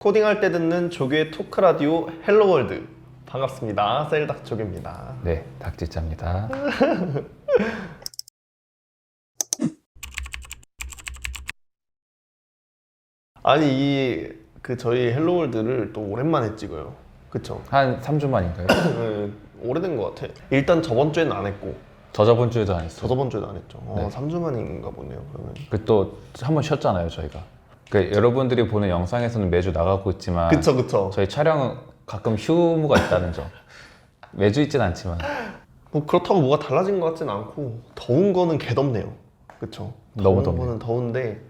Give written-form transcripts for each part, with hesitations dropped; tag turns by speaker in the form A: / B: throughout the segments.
A: 코딩할 때 듣는 조교의 토크 라디오 헬로월드. 반갑습니다. 셀닥 조교입니다.
B: 네, 닥지짜입니다.
A: 아니 저희 헬로월드를 또 오랜만에 찍어요. 그쵸?
B: 한 3주 만인가요?
A: 네, 오래된 것 같아. 일단 저번 주에는 안 했고
B: 저저번 주에도 안 했어요.
A: 저번 주에도 안 했죠.
B: 네.
A: 3주 만인가 보네요. 그러면.
B: 또 한 번 쉬었잖아요, 저희가. 여러분들이 보는 영상에서는 매주 나가고 있지만
A: 그쵸.
B: 저희 촬영은 가끔 휴무가 있다는 점. 매주 있진 않지만
A: 뭐 그렇다고 뭐가 달라진 것 같진 않고 더운 거는 개덥네요. 그쵸?
B: 너무
A: 더운
B: 덥네요.
A: 거는 더운데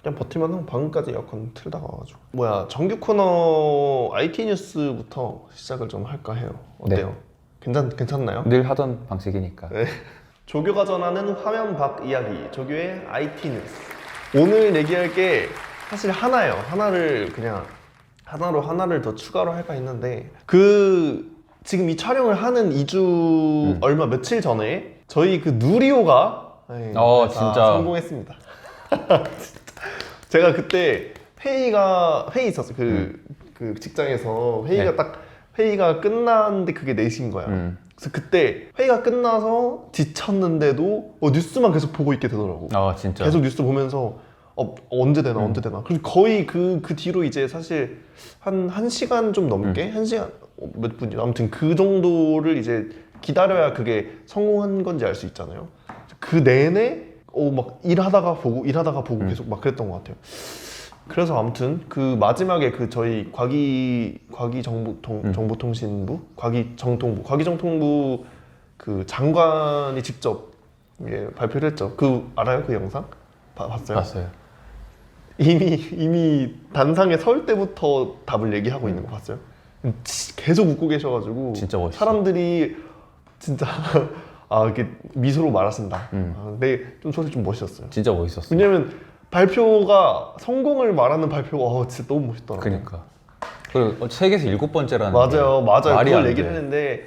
A: 그냥 버티면 하고 방금까지 에어컨 틀다가 와가지고 정규 코너 IT 뉴스부터 시작을 좀 할까 해요. 어때요? 괜찮나요?
B: 늘 하던 방식이니까.
A: 네. 조교가 전하는 화면 밖 이야기, 조교의 IT 뉴스. 오늘 얘기할 게 사실 하나예요. 하나를 더 추가로 할까 했는데 지금 이 촬영을 하는 2주 얼마 며칠 전에 저희 누리호가
B: 진짜
A: 성공했습니다. 제가 그때 회의 있었어요. 그 직장에서 회의가 끝났는데 그게 4시인 거야. 그래서 그때 회의가 끝나서 지쳤는데도 뉴스만 계속 보고 있게 되더라고.
B: 진짜.
A: 계속 뉴스 보면서 언제 되나. 그리고 거의 그 뒤로 이제 사실 한 1시간 좀 넘게 1시간 몇 분이 아무튼 그 정도를 이제 기다려야 그게 성공한 건지 알 수 있잖아요. 그 내내 막 일하다가 보고 계속 막 그랬던 것 같아요. 그래서 아무튼 그 마지막에 저희 과기정보통신부 과기정통부 그 장관이 직접 발표를 했죠. 알아요? 그 영상? 봤어요?
B: 봤어요.
A: 이미 단상에 설 때부터 답을 얘기하고 있는 거 봤어요? 계속 웃고 계셔가지고
B: 진짜 멋있어.
A: 사람들이 진짜 이렇게 미소로 말하신다. 근데 솔직히 좀 멋있었어요.
B: 진짜 멋있었어.
A: 왜냐면 발표가 성공을 말하는 발표가 진짜 너무 멋있더라고요.
B: 그러니까. 그리고 세계에서 7번째라는
A: 맞아요.
B: 말이
A: 그걸
B: 안
A: 얘기를
B: 돼.
A: 했는데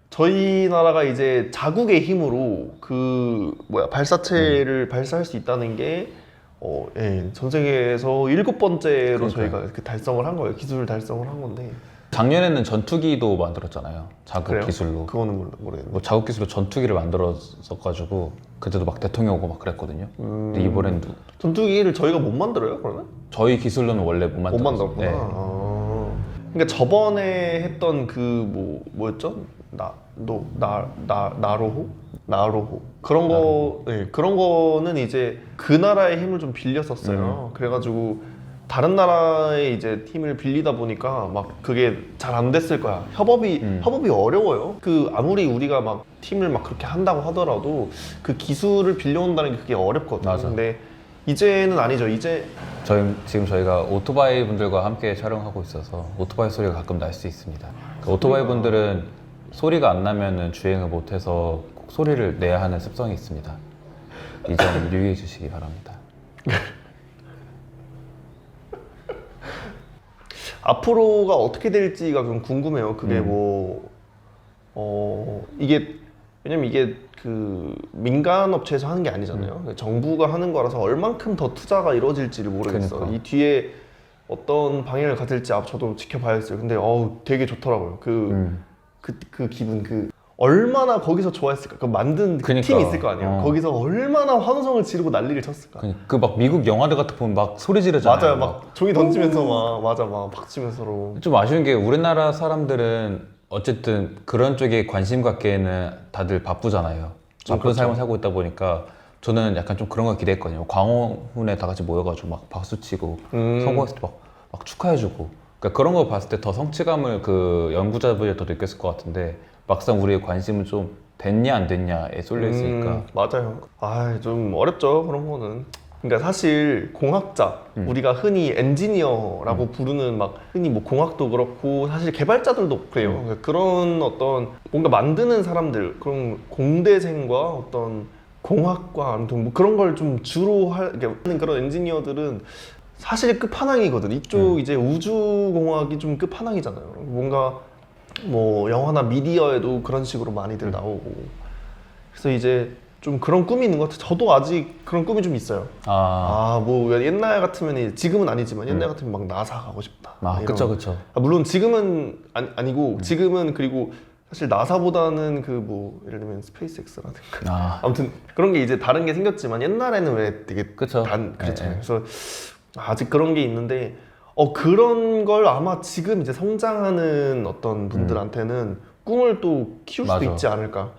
A: 저희 나라가 이제 자국의 힘으로 발사체를 발사할 수 있다는 게 전 세계에서 7번째로
B: 그러니까요.
A: 저희가 달성을 한 거예요. 기술을 달성을 한 건데.
B: 작년에는 전투기도 만들었잖아요. 자국
A: 그래요?
B: 기술로.
A: 그거는 모르겠네.
B: 자국 기술로 전투기를 만들었어가지고 그때도 막 대통령 오고 막 그랬거든요. 근데 이번엔
A: 전투기를 저희가 못 만들어요, 그러면?
B: 저희 기술로는 원래 못
A: 못
B: 만들었어요.
A: 만들었구나.
B: 네.
A: 그러니까 저번에 했던 뭐였죠? 나로호 그런 거는 이제 그 나라의 힘을 좀 빌렸었어요. 그래가지고 다른 나라의 이제 힘을 빌리다 보니까 막 그게 잘 안 됐을 거야. 협업이 어려워요. 아무리 우리가 막 팀을 막 그렇게 한다고 하더라도 그 기술을 빌려온다는 게 그게 어렵거든요.
B: 맞아.
A: 근데 이제는 아니죠. 이제
B: 지금 저희가 오토바이 분들과 함께 촬영하고 있어서 오토바이 소리가 가끔 날 수 있습니다. 오토바이 분들은 소리가 안 나면은 주행을 못해서 꼭 소리를 내야 하는 습성이 있습니다. 이 점 유의해 주시기 바랍니다.
A: 앞으로가 어떻게 될지가 좀 궁금해요. 그게 왜냐면 이게 민간 업체에서 하는 게 아니잖아요. 정부가 하는 거라서 얼만큼 더 투자가 이루어질지를 모르겠어요.
B: 그러니까.
A: 이 뒤에 어떤 방향을 가질지 저도 지켜봐야겠어요. 근데 되게 좋더라고요. 그 기분 얼마나 거기서 좋아했을까? 만든
B: 그러니까.
A: 팀이 있을 거 아니에요. 거기서 얼마나 환호성을 지르고 난리를 쳤을까?
B: 막 미국 영화들 같은 거 보면 막 소리 지르잖아요.
A: 맞아요. 막 종이 던지면서 막 박치면서 서로.
B: 좀 아쉬운 게 우리나라 사람들은 어쨌든 그런 쪽에 관심 갖기에는 다들 바쁘잖아요. 바쁜
A: 그렇죠.
B: 삶을 살고 있다 보니까 저는 약간 좀 그런 걸 기대했거든요. 광화문에 다 같이 모여가지고 막 박수치고 성공했을 때 막 축하해주고 그러니까 그런 거 봤을 때 더 성취감을 연구자분이 더 느꼈을 것 같은데 막상 우리의 관심은 좀 됐냐 안 됐냐에 쏠려 있으니까
A: 맞아요. 좀 어렵죠 그런 거는. 그러니까 사실 공학자 우리가 흔히 엔지니어라고 부르는 흔히 공학도 그렇고 사실 개발자들도 그래요. 그러니까 그런 어떤 뭔가 만드는 사람들 그런 공대생과 어떤 공학과 아무튼 그런 걸 좀 주로 하는 그런 엔지니어들은 사실 끝판왕이거든. 이쪽 이제 우주공학이 좀 끝판왕이잖아요. 뭔가 영화나 미디어에도 그런 식으로 많이들 나오고. 그래서 이제 좀 그런 꿈이 있는 것 같아요. 저도 아직 그런 꿈이 좀 있어요. 뭐 옛날 같으면 지금은 아니지만 옛날 같으면 막 나사 가고 싶다. 이런.
B: 그쵸.
A: 물론 지금은 아니고 지금은 그리고 사실 나사보다는 그 뭐 예를 들면 스페이스X라든가 아무튼 그런 게 이제 다른 게 생겼지만 옛날에는 왜 되게
B: 그쵸.
A: 그랬잖아요. 그래서 아직 그런 게 있는데 그런 걸 아마 지금 이제 성장하는 어떤 분들한테는 꿈을 또 키울 수도
B: 맞아.
A: 있지 않을까.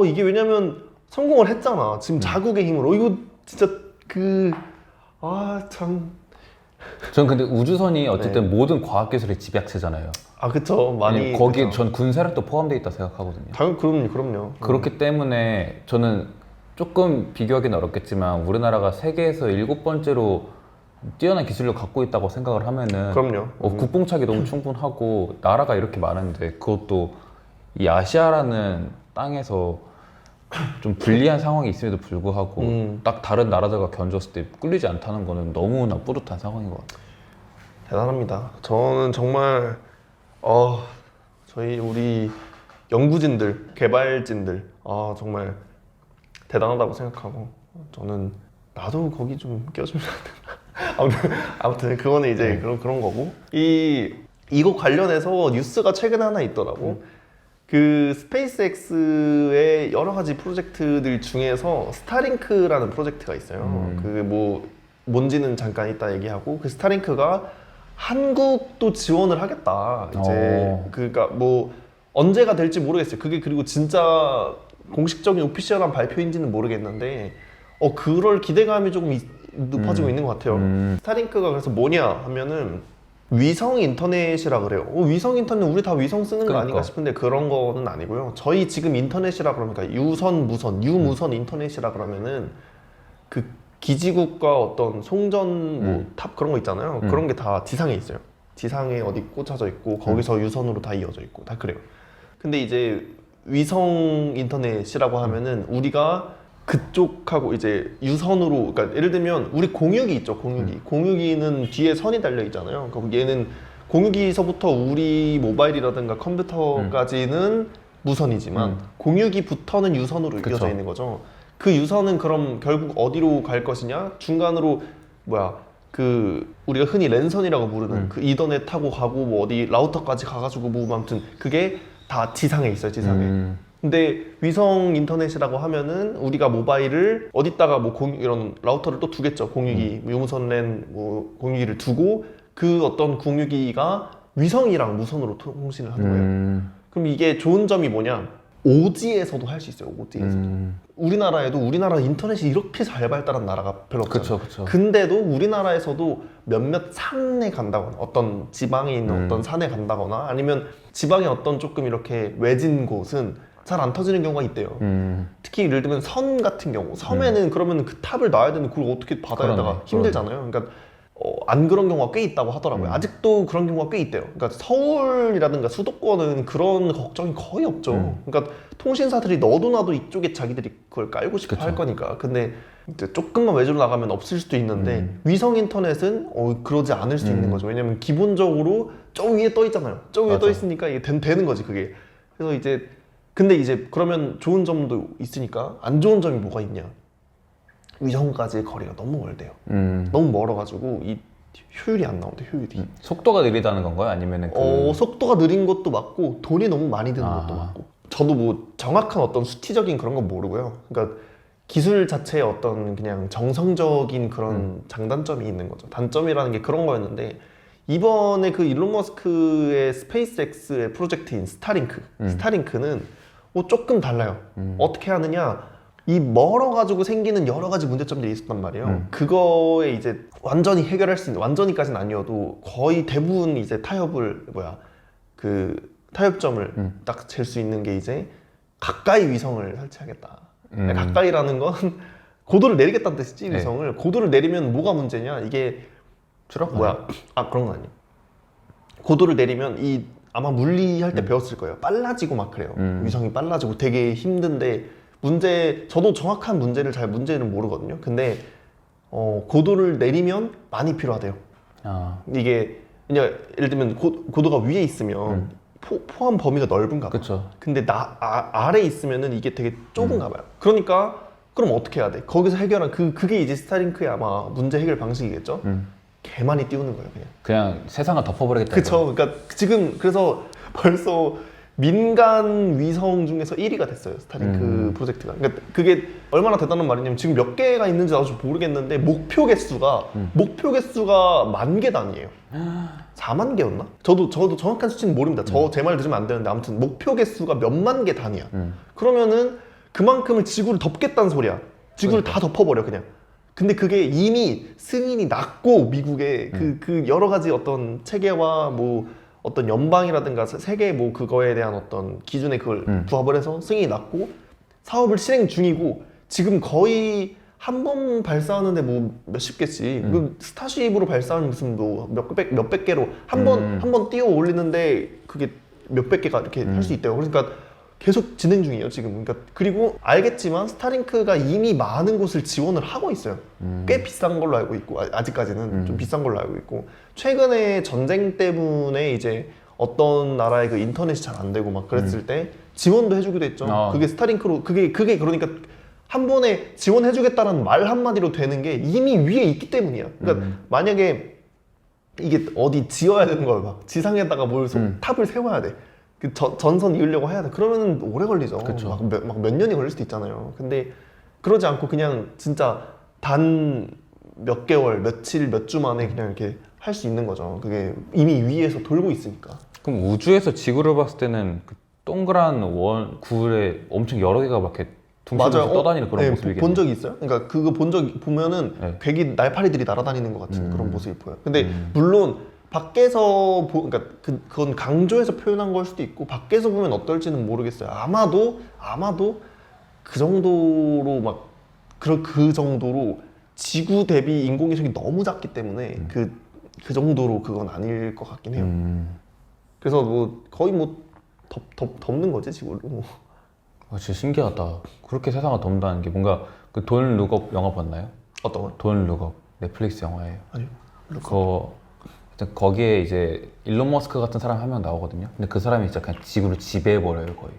A: 이게 왜냐면 성공을 했잖아. 지금 자국의 힘으로. 이거 진짜 참.
B: 전 근데 우주선이 어쨌든 모든 과학기술의 집약체잖아요.
A: 그쵸. 많이.
B: 거기에
A: 그쵸.
B: 전 군사력도 포함되어 있다 생각하거든요.
A: 그럼요.
B: 그렇기 때문에 저는 조금 비교하기는 어렵겠지만 우리나라가 세계에서 7번째로 뛰어난 기술을 갖고 있다고 생각을 하면은
A: 그럼요.
B: 국뽕차기 너무 충분하고 나라가 이렇게 많은데 그것도 이 아시아라는 땅에서 좀 불리한 상황이 있음에도 불구하고 딱 다른 나라들과 견줬을 때 꿀리지 않다는 거는 너무나 뿌듯한 상황인 것 같아요.
A: 대단합니다. 저는 정말 우리 연구진들, 개발진들 정말 대단하다고 생각하고 저는 나도 거기 좀 껴주면 안 되나. 아무튼 그거는 이제 그런 거고 이거 관련해서 뉴스가 최근에 하나 있더라고. 그 스페이스X의 여러 가지 프로젝트들 중에서 스타링크라는 프로젝트가 있어요. 그 뭔지는 잠깐 이따 얘기하고 그 스타링크가 한국도 지원을 하겠다. 이제 그러니까 뭐 언제가 될지 모르겠어요. 그게 그리고 진짜 공식적인 오피셜한 발표인지는 모르겠는데 그럴 기대감이 조금 높아지고 있는 것 같아요. 스타링크가 그래서 뭐냐 하면은 위성 인터넷이라 그래요. 위성 인터넷 우리 다 위성 쓰는 거 아닌가 싶은데 그런 거는 아니고요. 저희 지금 인터넷이라 그러니까 유선, 무선, 유무선 인터넷이라 그러면은 그 기지국과 어떤 송전 탑 그런 거 있잖아요. 그런 게 다 지상에 있어요. 지상에 어디 꽂혀져 있고 거기서 유선으로 다 이어져 있고 다 그래요. 근데 이제 위성 인터넷이라고 하면은 우리가 그쪽하고 이제 유선으로 그러니까 예를 들면 우리 공유기 있죠. 공유기는 뒤에 선이 달려 있잖아요. 그러니까 얘는 공유기서부터 우리 모바일이라든가 컴퓨터까지는 무선이지만 공유기부터는 유선으로 이어져 있는 거죠. 그 유선은 그럼 결국 어디로 갈 것이냐? 중간으로 우리가 흔히 랜선이라고 부르는 그 이더넷 타고 가고 뭐 어디 라우터까지 가가지고 뭐 아무튼 그게 다 지상에 있어요. 지상에. 근데 위성 인터넷이라고 하면은 우리가 모바일을 어디다가 이런 라우터를 또 두겠죠. 공유기, 유무선 랜 공유기를 두고 그 어떤 공유기가 위성이랑 무선으로 통신을 하는 거예요. 그럼 이게 좋은 점이 뭐냐? 오지에서도 할 수 있어요. 오지에서도. 우리나라에도 우리나라 인터넷이 이렇게 잘 발달한 나라가 별로 없잖아요.
B: 그쵸.
A: 근데도 우리나라에서도 몇몇 산에 간다거나 어떤 지방에 있는 어떤 산에 간다거나 아니면 지방의 어떤 조금 이렇게 외진 곳은 잘 안 터지는 경우가 있대요. 특히 예를 들면 선 같은 경우 섬에는 그러면 그 탑을 놔야 되는데 그걸 어떻게 바다에다가 힘들잖아요. 그러니까 안 그런 경우가 꽤 있다고 하더라고요. 아직도 그런 경우가 꽤 있대요. 그러니까 서울이라든가 수도권은 그런 걱정이 거의 없죠. 그러니까 통신사들이 너도 나도 이쪽에 자기들이 그걸 깔고 싶어 할 거니까. 근데 이제 조금만 외주로 나가면 없을 수도 있는데 위성 인터넷은 그러지 않을 수 있는 거죠. 왜냐면 기본적으로 저 위에 떠 있잖아요. 저 위에 떠 있으니까 이게 되는 거지 그게. 그래서 이제 근데 이제 그러면 좋은 점도 있으니까 안 좋은 점이 뭐가 있냐? 위성까지의 거리가 너무 멀대요. 너무 멀어가지고 이 효율이 안 나온대. 효율이.
B: 속도가 느리다는 건가요? 아니면은
A: 속도가 느린 것도 맞고 돈이 너무 많이 드는 것도 맞고. 저도 뭐 정확한 어떤 수치적인 그런 건 모르고요. 그러니까 기술 자체에 어떤 그냥 정성적인 그런 장단점이 있는 거죠. 단점이라는 게 그런 거였는데 이번에 그 일론 머스크의 스페이스X의 프로젝트인 스타링크는 조금 달라요. 어떻게 하느냐? 이 멀어가지고 생기는 여러 가지 문제점들이 있었단 말이에요. 그거에 이제 완전히 해결할 수 있는, 완전히까지는 아니어도 거의 대부분 이제 타협점을 딱 잴 수 있는 게 이제 가까이 위성을 설치하겠다. 가까이라는 건 고도를 내리겠다는 뜻이지, 위성을. 고도를 내리면 뭐가 문제냐? 이게 그런 건 아니에요. 고도를 내리면 아마 물리할 때 배웠을 거예요. 빨라지고 막 그래요. 위성이 빨라지고 되게 힘든데 저도 정확한 문제는 모르거든요. 근데 고도를 내리면 많이 필요하대요. 이게 그냥 예를 들면 고도가 위에 있으면 포함 범위가 넓은가 봐요.
B: 그쵸.
A: 근데 아래에 있으면은 이게 되게 좁은가 봐요. 그러니까 그럼 어떻게 해야 돼? 거기서 해결한 그게 이제 스타링크의 아마 문제 해결 방식이겠죠? 개 많이 띄우는 거예요, 그냥.
B: 그냥 세상을 덮어버리겠다.
A: 그쵸. 그러니까 지금 그래서 벌써 민간 위성 중에서 1위가 됐어요, 스타링크 프로젝트가. 그러니까 그게 얼마나 대단한 말이냐면 지금 몇 개가 있는지 나도 좀 모르겠는데 목표 개수가 10,000개 단위예요. 4만 개였나? 저도 정확한 수치는 모릅니다. 제 말 들으면 안 되는데 아무튼 목표 개수가 몇만 개 단위야. 그러면은 그만큼을 지구를 덮겠다는 소리야. 지구를 다 덮어버려 그냥. 근데 그게 이미 승인이 났고 미국의 그 여러 가지 어떤 체계와 뭐 어떤 연방이라든가 세계 뭐 그거에 대한 어떤 기준에 그걸 부합을 해서 승인이 났고 사업을 실행 중이고 지금 거의 한 번 발사하는데 뭐 몇십 개씩 그 스타쉽으로 발사하는 무슨 뭐 몇백 개로 한 번 띄워 올리는데 그게 몇백 개가 이렇게 할 수 있대요. 그러니까 계속 진행 중이에요 지금. 그러니까 그리고 알겠지만 스타링크가 이미 많은 곳을 지원을 하고 있어요. 꽤 비싼 걸로 알고 있고 아직까지는 좀 비싼 걸로 알고 있고 최근에 전쟁 때문에 이제 어떤 나라의 그 인터넷이 잘 안 되고 막 그랬을 때 지원도 해주기도 했죠. 그게 스타링크로 그게 그러니까 한 번에 지원해주겠다는 말 한마디로 되는 게 이미 위에 있기 때문이야. 그러니까 만약에 이게 어디 지어야 되는 걸 막 지상에다가 뭘 탑을 세워야 돼. 그 전선 이으려고 해야 돼. 그러면은 오래 걸리죠. 막 몇 년이 걸릴 수도 있잖아요. 근데 그러지 않고 그냥 진짜 단 몇 개월, 며칠, 몇 주 만에 그냥 이렇게 할 수 있는 거죠. 그게 이미 위에서 돌고 있으니까.
B: 그럼 우주에서 지구를 봤을 때는 그 동그란 구에 엄청 여러 개가 막 이렇게 둥실둥실 떠다니는 그런 모습이겠네요.
A: 본 적이 있어요? 그러니까 그거 보면은
B: 네.
A: 괜히 날파리들이 날아다니는 것 같은 그런 모습이 보여요. 근데 물론 밖에서 그러니까 그건 강조해서 표현한 걸 수도 있고 밖에서 보면 어떨지는 모르겠어요. 아마도 그 정도로 막 그 정도로 지구 대비 인공위성이 너무 작기 때문에 그 정도로 그건 아닐 것 같긴 해요. 그래서 뭐 거의 뭐 덮는 거지 지구를. 뭐.
B: 진짜 신기하다. 그렇게 세상을 덮는다는 게 뭔가 그 돈 룩업 영화 봤나요?
A: 어떤 거?
B: 돈 룩업 넷플릭스 영화예요.
A: 아니요.
B: 거기에 이제 일론 머스크 같은 사람 한 명 나오거든요. 근데 그 사람이 진짜 그냥 지구를 지배해버려요 거의.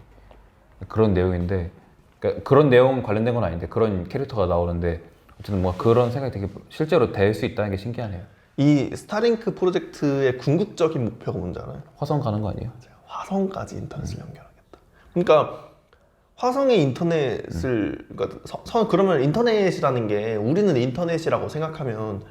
B: 그런 내용인데 그러니까 그런 내용 관련된 건 아닌데 그런 캐릭터가 나오는데 어쨌든 뭔가 그런 생각이 되게 실제로 될 수 있다는 게 신기하네요.
A: 이 스타링크 프로젝트의 궁극적인 목표가 뭔지 알아요?
B: 화성 가는 거 아니에요?
A: 화성까지 인터넷을 연결하겠다. 그러니까 화성의 인터넷을 그러니까 그러면 인터넷이라는 게 우리는 인터넷이라고 생각하면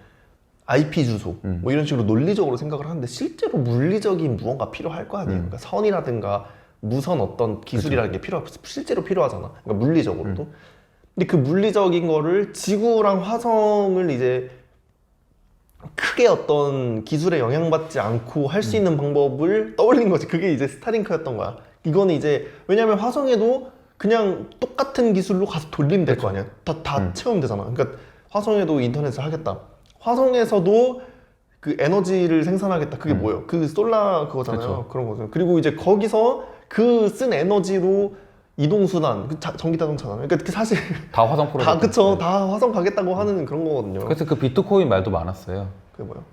A: IP 주소 뭐 이런 식으로 논리적으로 생각을 하는데 실제로 물리적인 무언가 필요할 거 아니에요. 그러니까 선이라든가 무선 어떤 기술이라는 게 실제로 필요하잖아. 그러니까 물리적으로도. 근데 그 물리적인 거를 지구랑 화성을 이제 크게 어떤 기술에 영향받지 않고 할 수 있는 방법을 떠올린 거지. 그게 이제 스타링크였던 거야. 이거는 이제 왜냐면 화성에도 그냥 똑같은 기술로 가서 돌리면 될 거 아니야. 다 채우면 되잖아. 그러니까 화성에도 인터넷을 하겠다. 화성에서도 그 에너지를 생산하겠다. 그게 뭐예요? 그 솔라 그거잖아요.
B: 그쵸.
A: 그런 거죠. 그리고 이제 거기서 그 쓴 에너지로 이동수단, 전기자동차잖아요. 그러니까 사실
B: 다 화성 프로젝트.
A: 그쵸. 다 화성 가겠다고 하는 그런 거거든요.
B: 그래서 그 비트코인 말도 많았어요.
A: 그게 뭐예요?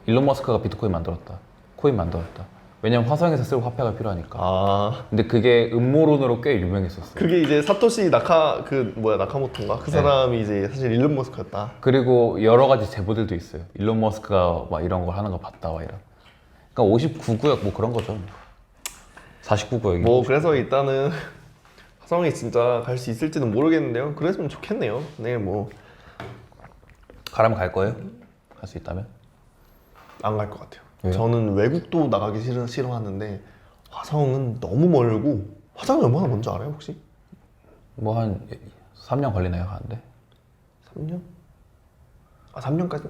B: 일론 머스크가 비트코인 만들었다. 코인 만들었다. 왜냐면 화성에서 쓸 화폐가 필요하니까.
A: 아,
B: 근데 그게 음모론으로 꽤 유명했었어요.
A: 그게 이제 사토시 나카모토인가? 그 사람이 이제 사실 일론 머스크였다.
B: 그리고 여러 가지 제보들도 있어요. 일론 머스크가 막 이런 걸 하는 거 봤다 와 이런. 그러니까 59구역 뭐 그런 거죠. 49구역이.
A: 뭐 그래서 일단은 화성에 진짜 갈 수 있을지는 모르겠는데요. 그랬으면 좋겠네요. 네, 뭐 안
B: 가라면 갈 거예요? 갈 수 있다면?
A: 갈 것 같아요.
B: 왜요?
A: 저는 외국도 나가기 싫어하는데 화성은 너무 멀고 화성이 얼마나 먼지 알아요 혹시?
B: 뭐 한 3년 걸리나요 가는데?
A: 3년? 3년까지?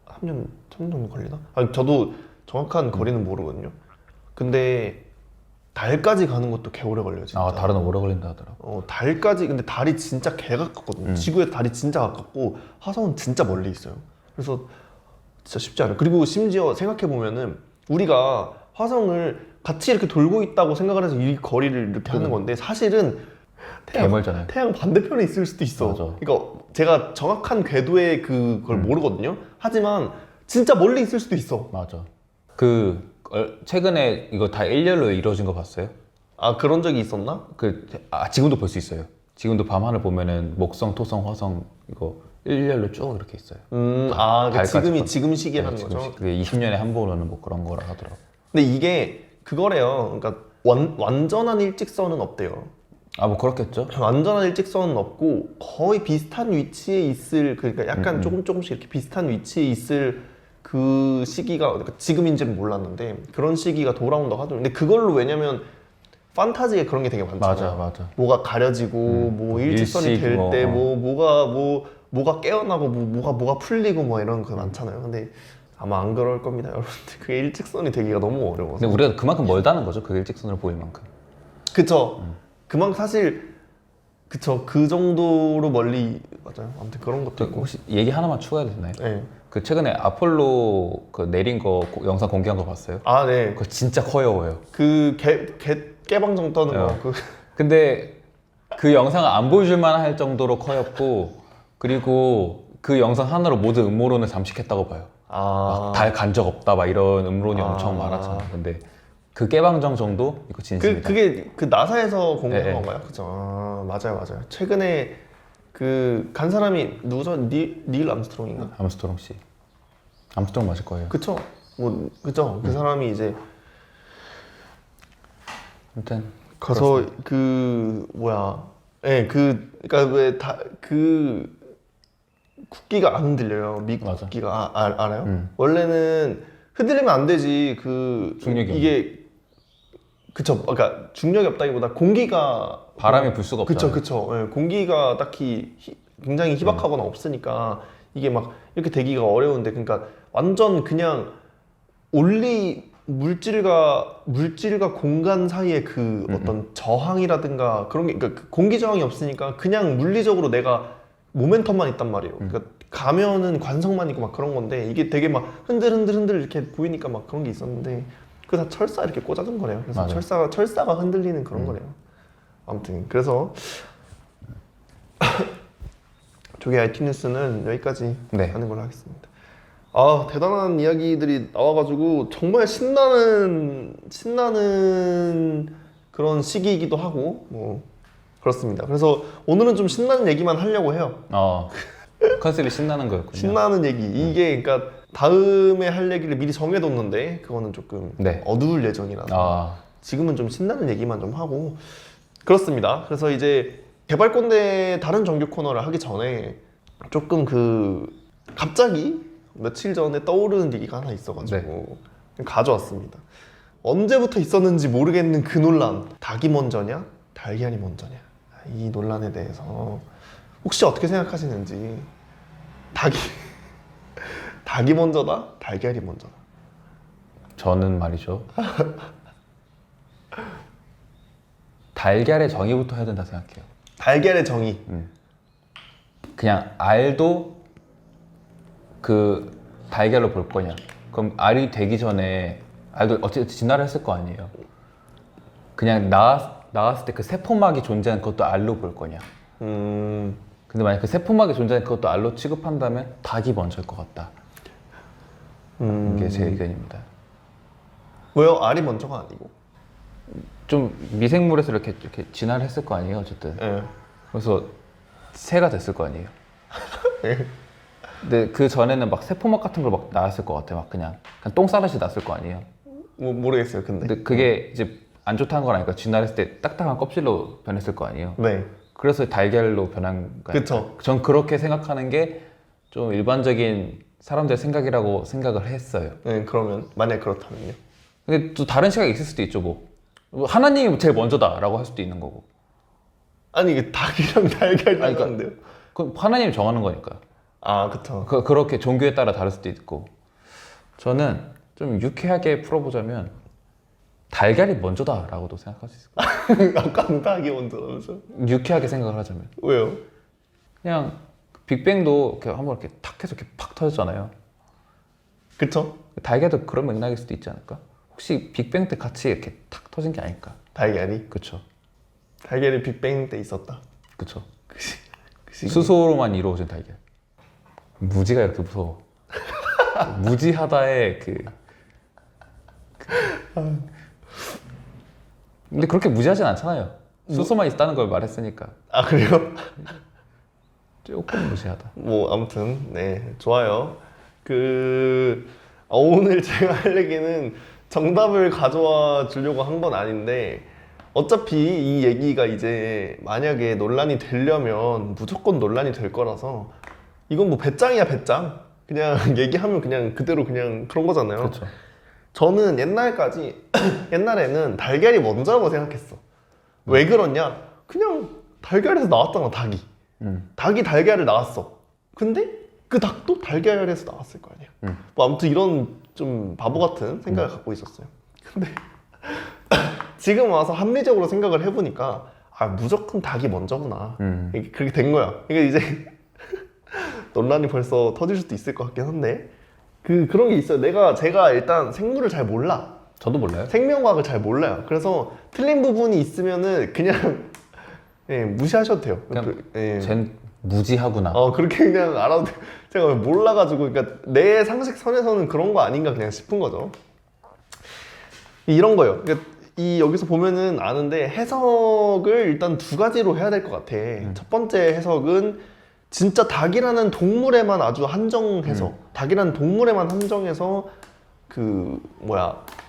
A: 3년 정도 걸리나? 아니, 저도 정확한 거리는 모르거든요. 근데 달까지 가는 것도 개 오래 걸려요 진짜.
B: 달은 오래 걸린다 하더라고.
A: 달까지 근데 달이 진짜 개 가깝거든요. 지구에 달이 진짜 가깝고 화성은 진짜 멀리 있어요. 그래서 진짜 쉽지 않아요. 그리고 심지어 생각해 보면은 우리가 화성을 같이 이렇게 돌고 있다고 생각을 해서 이 거리를 이렇게 하는 건데 사실은
B: 개멀잖아요.
A: 태양 반대편에 있을 수도 있어.
B: 맞아.
A: 그러니까 제가 정확한 궤도의 그걸 모르거든요. 하지만 진짜 멀리 있을 수도 있어.
B: 맞아. 최근에 이거 다 일렬로 이루어진 거 봤어요?
A: 그런 적이 있었나?
B: 지금도 볼 수 있어요. 지금도 밤하늘 보면은 목성, 토성, 화성 이거 일렬로 쭉 이렇게 있어요.
A: 그러니까
B: 달까지
A: 지금 시기라는
B: 네,
A: 거죠.
B: 그게 20년에 한 번은 뭐 그런 거라 하더라고.
A: 근데 이게 그거래요. 그러니까 완전한 일직선은 없대요.
B: 아 뭐 그렇겠죠.
A: 완전한 일직선은 없고 거의 비슷한 위치에 있을, 그러니까 약간 조금씩 이렇게 비슷한 위치에 있을 그 시기가, 그러니까 지금인지는 몰랐는데 그런 시기가 돌아온다고 하더라고요. 근데 그걸로, 왜냐면 판타지에 그런 게 되게 많잖아요.
B: 맞아.
A: 뭐가 가려지고 뭐 일직선이
B: 일식,
A: 될 때
B: 뭐,
A: 뭐가 깨어나고 뭐가 풀리고 뭐 이런 거 많잖아요. 근데 아마 안 그럴 겁니다, 여러분들. 그게 일직선이 되기가 너무 어려워서.
B: 근데 우리가 그만큼 멀다는 거죠. 그 일직선으로 보일 만큼.
A: 그쵸. 그만큼 사실, 그쵸. 그 정도로 멀리, 맞아요. 아무튼 그런 것도 있고.
B: 혹시 얘기 하나만 추가해도 되나요?
A: 네.
B: 그 최근에 아폴로 그 내린 거 영상 공개한 거 봤어요?
A: 아, 네.
B: 그거 진짜 커요워요.
A: 그 깨방정 떠는 거.
B: 어. 근데 그 영상을 안 보여줄만 할 정도로 커였고, 그리고 그 영상 하나로 모든 음모론을 잠식했다고 봐요. 달 간 적 없다 막 이런 음론이 엄청 많았잖아. 근데 그 깨방정 정도 이거 진심이다.
A: 그게 그 나사에서 공개한
B: 네,
A: 건가요? 그죠. 맞아요. 최근에 그 간 사람이 누구죠? 닐 암스트롱인가?
B: 암스트롱 씨. 암스트롱 맞을 거예요.
A: 그쵸. 뭐 그죠. 그 사람이 이제
B: 아무튼
A: 가서 그 뭐야, 그러니까 왜 그 국기가 안 흔들려요. 미국
B: 맞아.
A: 국기가 알아요? 원래는 흔들리면 안 되지.
B: 중력이
A: 이게 그쵸. 그러니까 중력이 없다기보다 공기가
B: 바람이 불 수가 없잖아요.
A: 그쵸. 예, 공기가 딱히 굉장히 희박하거나 없으니까 이게 막 이렇게 되기가 어려운데, 그러니까 완전 그냥 물질과 공간 사이의 그 어떤 저항이라든가 그런 게, 그러니까 그 공기 저항이 없으니까 그냥 물리적으로 내가 모멘텀만 있단 말이에요. 그러니까 가면은 관성만 있고 막 그런 건데, 이게 되게 막 흔들 이렇게 보이니까 막 그런 게 있었는데, 그거 다 철사 이렇게 꽂아둔 거래요. 그래서
B: 맞아요.
A: 철사가 흔들리는 그런 거래요. 아무튼 그래서 조개 IT 뉴스는 여기까지
B: 네.
A: 하는 걸로 하겠습니다. 아, 대단한 이야기들이 나와가지고 정말 신나는 그런 시기이기도 하고 뭐 그렇습니다. 그래서 오늘은 좀 신나는 얘기만 하려고 해요.
B: 컨셉이 신나는 거였군요.
A: 신나는 얘기. 이게 그러니까 다음에 할 얘기를 미리 정해뒀는데 그거는 조금
B: 네.
A: 어두울 예정이라서 지금은 좀 신나는 얘기만 좀 하고 그렇습니다. 그래서 이제 개발꼰대 다른 정규 코너를 하기 전에 조금 갑자기 며칠 전에 떠오르는 얘기가 하나 있어가지고 가져왔습니다. 언제부터 있었는지 모르겠는 그 논란. 닭이 먼저냐? 달걀이 먼저냐? 이 논란에 대해서 혹시 어떻게 생각하시는지. 닭이 먼저다? 달걀이 먼저다?
B: 저는 말이죠. 달걀의 정의부터 해야 된다 생각해요.
A: 달걀의 정의.
B: 그냥 알도 그 달걀로 볼 거냐? 그럼 알이 되기 전에 알도 어쨌든 진화를 했을 거 아니에요. 그냥 나왔을 때 그 세포막이 존재하는 것도 알로 볼 거냐? 근데 만약 그 세포막이 존재하는 그것도 알로 취급한다면 닭이 먼저일 것 같다. 이게 제 의견입니다.
A: 왜요? 알이 먼저가 아니고?
B: 좀 미생물에서 이렇게 진화를 했을 거 아니에요, 어쨌든.
A: 예.
B: 그래서 새가 됐을 거 아니에요.
A: 예.
B: 근데 그 전에는 막 세포막 같은 걸 막 나왔을 것 같아. 막 그냥 똥싸듯이 났을 거 아니에요.
A: 뭐 모르겠어요, 근데.
B: 근데 그게 이제 안 좋다는 건 아니까 진화를 했을 때 딱딱한 껍질로 변했을 거 아니에요.
A: 네.
B: 그래서 달걀로 변한 거예요.
A: 그쵸.
B: 전 그렇게 생각하는 게 좀 일반적인 사람들의 생각이라고 생각을 했어요.
A: 네, 그러면 만약 그렇다면요?
B: 근데 또 다른 시각이 있을 수도 있죠. 뭐 하나님이 제일 먼저다라고 할 수도 있는 거고.
A: 아니 이게 닭이랑 달걀이
B: 그러니까
A: 다른데요?
B: 그럼 하나님이 정하는 거니까.
A: 아, 그쵸.
B: 그렇게 종교에 따라 다를 수도 있고. 저는 좀 유쾌하게 풀어보자면 달걀이 먼저다라고도 생각할 수 있을 거예요.
A: 아까 닭이 먼저라면서?
B: 유쾌하게 생각을 하자면.
A: 왜요?
B: 그냥 빅뱅도 이렇게 한번 이렇게 탁 해서 이렇게 팍 터졌잖아요.
A: 그쵸?
B: 달걀도 그런 맥락일 수도 있지 않을까? 혹시 빅뱅 때 같이 이렇게 탁 터진 게 아닐까?
A: 달걀이?
B: 그쵸.
A: 달걀이 빅뱅 때 있었다.
B: 그쵸.
A: 그 시기.
B: 수소로만 이루어진 달걀. 무지가 이렇게 무서워. 무지하다의 근데 그렇게 무지하진 않잖아요. 수소만 있다는 걸 말했으니까
A: 아 그래요?
B: 조금 무시하다.
A: 뭐 아무튼 네 좋아요. 오늘 제가 할 얘기는 정답을 가져와 주려고 한 건 아닌데 어차피 이 얘기가 이제 만약에 논란이 되려면 무조건 논란이 될 거라서 이건 뭐 배짱이야 배짱. 그냥 얘기하면 그냥 그대로 그냥 그런 거잖아요.
B: 그렇죠.
A: 저는 옛날에는 달걀이 먼저라고 생각했어. 왜 그러냐? 그냥 달걀에서 나왔잖아 닭이. 닭이 달걀을 낳았어. 근데 그 닭도 달걀에서 나왔을 거 아니야. 뭐 아무튼 이런 좀 바보 같은 생각을 갖고 있었어요. 근데 지금 와서 합리적으로 생각을 해보니까 아 무조건 닭이 먼저구나. 이게 그렇게 된 거야. 이게 이제 논란이 벌써 터질 수도 있을 것 같긴 한데 그런 게 있어요. 제가 일단 생물을 잘 몰라.
B: 저도 몰라요.
A: 생명과학을 잘 몰라요. 그래서 틀린 부분이 있으면은 그냥 예, 무시하셔도 돼요.
B: 그냥
A: 예.
B: 쟨 무지하구나.
A: 그렇게 그냥 알아도 돼요. 제가 몰라가지고 그러니까 내 상식 선에서는 그런 거 아닌가 그냥 싶은 거죠. 이런 거예요. 그러니까 여기서 보면은 아는데 해석을 일단 두 가지로 해야 될 것 같아. 첫 번째 해석은 진짜 닭이라는 동물에만 아주 한정해서 닭이라는 동물에만 한정해서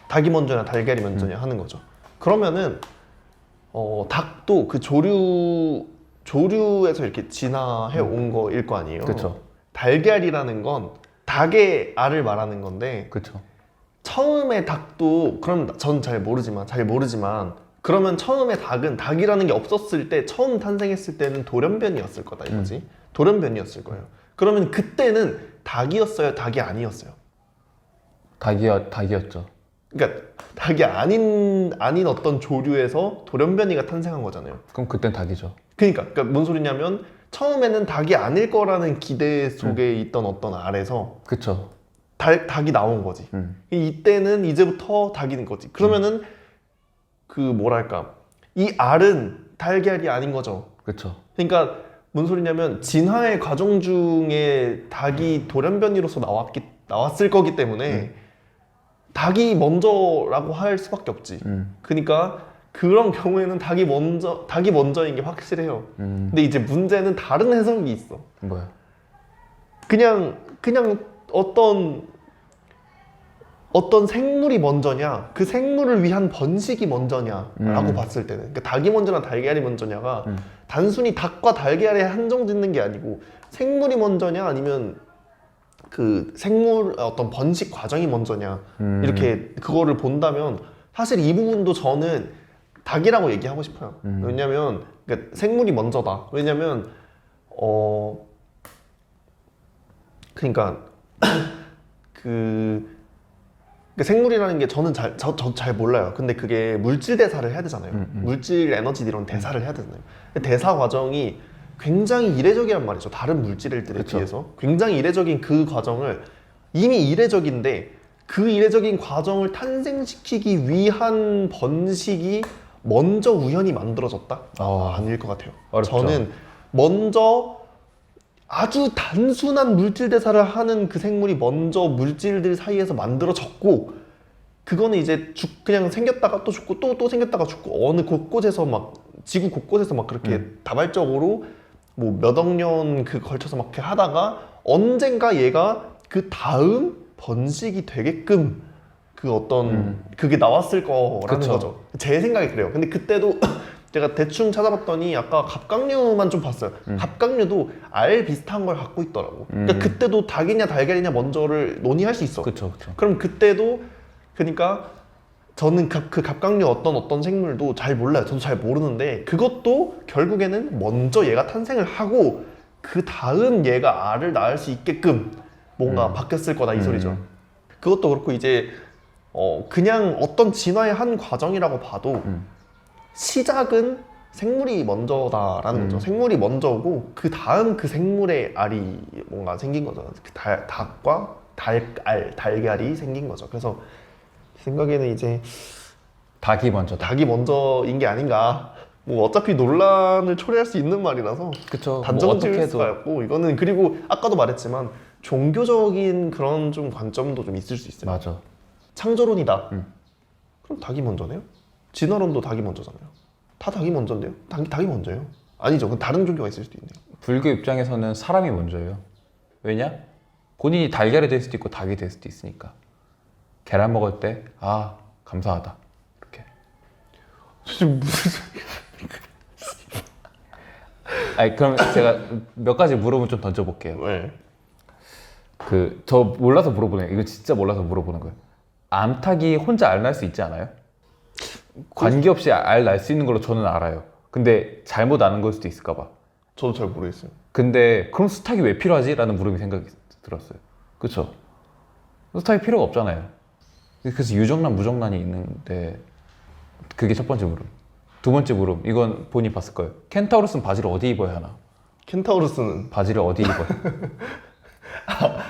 A: 닭이 먼저냐 달걀이 먼저냐 하는 거죠. 그러면은 닭도 그 조류에서 이렇게 진화해 온 거일 거 아니에요.
B: 그렇죠.
A: 달걀이라는 건 닭의 알을 말하는 건데
B: 그렇죠.
A: 처음에 닭도 그럼 전 잘 모르지만 그러면 처음에 닭이라는 게 없었을 때 처음 탄생했을 때는 돌연변이었을 거다 이거지. 돌연변이었을 거예요. 그러면 그때는 닭이었어요, 닭이 아니었어요?
B: 닭이었죠.
A: 그러니까 닭이 아닌 어떤 조류에서 돌연변이가 탄생한 거잖아요.
B: 그럼 그땐 닭이죠.
A: 그러니까 뭔 소리냐면 처음에는 닭이 아닐 거라는 기대 속에 있던 어떤 알에서
B: 그쵸.
A: 닭이 나온 거지. 이때는 이제부터 닭인 거지. 그러면은 이 알은 달걀이 아닌 거죠.
B: 그쵸.
A: 그러니까 뭔 소리냐면 진화의 과정 중에 닭이 돌연변이로서 나왔을 거기 때문에 닭이 먼저라고 할 수밖에 없지. 그러니까 그런 경우에는 닭이 먼저인 게 확실해요. 근데 이제 문제는 다른 해석이 있어.
B: 뭐야?
A: 그냥 어떤 생물이 먼저냐, 그 생물을 위한 번식이 먼저냐라고 봤을 때는 그러니까 닭이 먼저냐 달걀이 먼저냐가 단순히 닭과 달걀에 한정짓는 게 아니고 생물이 먼저냐 아니면 그 생물 어떤 번식 과정이 먼저냐 이렇게 그거를 본다면 사실 이 부분도 저는 닭이라고 얘기하고 싶어요. 왜냐면 그러니까 생물이 먼저다. 왜냐면 그러니까 생물이라는 게 저는 잘 몰라요. 근데 그게 물질 대사를 해야 되잖아요. 물질, 에너지 이런 대사를 해야 되잖아요. 대사 과정이 굉장히 이례적이란 말이죠. 다른 물질들에 비해서 굉장히 이례적인 그 과정을 이미 이례적인데 그 이례적인 과정을 탄생시키기 위한 번식이 먼저 우연히 만들어졌다? 아닐 것 같아요.
B: 어렵죠.
A: 저는 먼저 아주 단순한 물질 대사를 하는 그 생물이 먼저 물질들 사이에서 만들어졌고 그거는 이제 그냥 생겼다가 또 죽고 또 생겼다가 죽고 어느 곳곳에서 막 지구 곳곳에서 막 그렇게 다발적으로 뭐 몇 억 년 걸쳐서 막 이렇게 하다가 언젠가 얘가 그 다음 번식이 되게끔 그게 나왔을 거라는
B: 그쵸.
A: 거죠. 제 생각이 그래요. 근데 그때도 제가 대충 찾아봤더니 아까 갑각류만 좀 봤어요. 갑각류도 알 비슷한 걸 갖고 있더라고. 그러니까 그때도 닭이냐 달걀이냐 먼저를 논의할 수 있어.
B: 그쵸.
A: 그럼 그때도 그러니까 저는 그 갑각류 어떤 생물도 잘 몰라요. 저도 잘 모르는데 그것도 결국에는 먼저 얘가 탄생을 하고 그 다음 얘가 알을 낳을 수 있게끔 뭔가 바뀌었을 거다 이 소리죠. 그것도 그렇고 이제 그냥 어떤 진화의 한 과정이라고 봐도 시작은 생물이 먼저다라는 거죠. 생물이 먼저고 그 다음 그 생물의 알이 뭔가 생긴 거죠. 닭과 달걀이 생긴 거죠. 그래서 생각에는 이제
B: 닭이
A: 먼저인 게 아닌가. 뭐 어차피 논란을 초래할 수 있는 말이라서
B: 그쵸.
A: 단정은
B: 뭐
A: 지을 수가 없고 이거는 그리고 아까도 말했지만 종교적인 그런 좀 관점도 좀 있을 수 있어요.
B: 맞아.
A: 창조론이다. 그럼 닭이 먼저네요? 진화론도 닭이 먼저잖아요. 다 닭이 먼저인데요? 닭이 먼저예요. 아니죠. 그 다른 종교가 있을 수도 있네요.
B: 불교 입장에서는 사람이 먼저예요. 왜냐? 본인이 달걀이 될 수도 있고 닭이 될 수도 있으니까. 계란 먹을 때 감사하다 이렇게.
A: 지금 무슨
B: 아니 그럼 제가 몇 가지 물어보면 좀 던져볼게요.
A: 네.
B: 저 몰라서 물어보는 거예요. 이거 진짜 몰라서 물어보는 거예요. 암탉이 혼자 알 날 수 있지 않아요? 관계없이 알 날 수 있는 걸로 저는 알아요. 근데 잘못 아는 걸 수도 있을까 봐.
A: 저도 잘 모르겠어요.
B: 근데 그럼 수탉이 왜 필요하지? 라는 물음이 생각이 들었어요. 그쵸? 수탉이 필요가 없잖아요. 그래서 유정란 무정란이 있는데 그게 첫 번째 물음. 두 번째 물음, 이건 본인이 봤을 거예요. 켄타우로스는 바지를 어디 입어야 하나?
A: 켄타우로스는
B: 바지를 어디 입어요?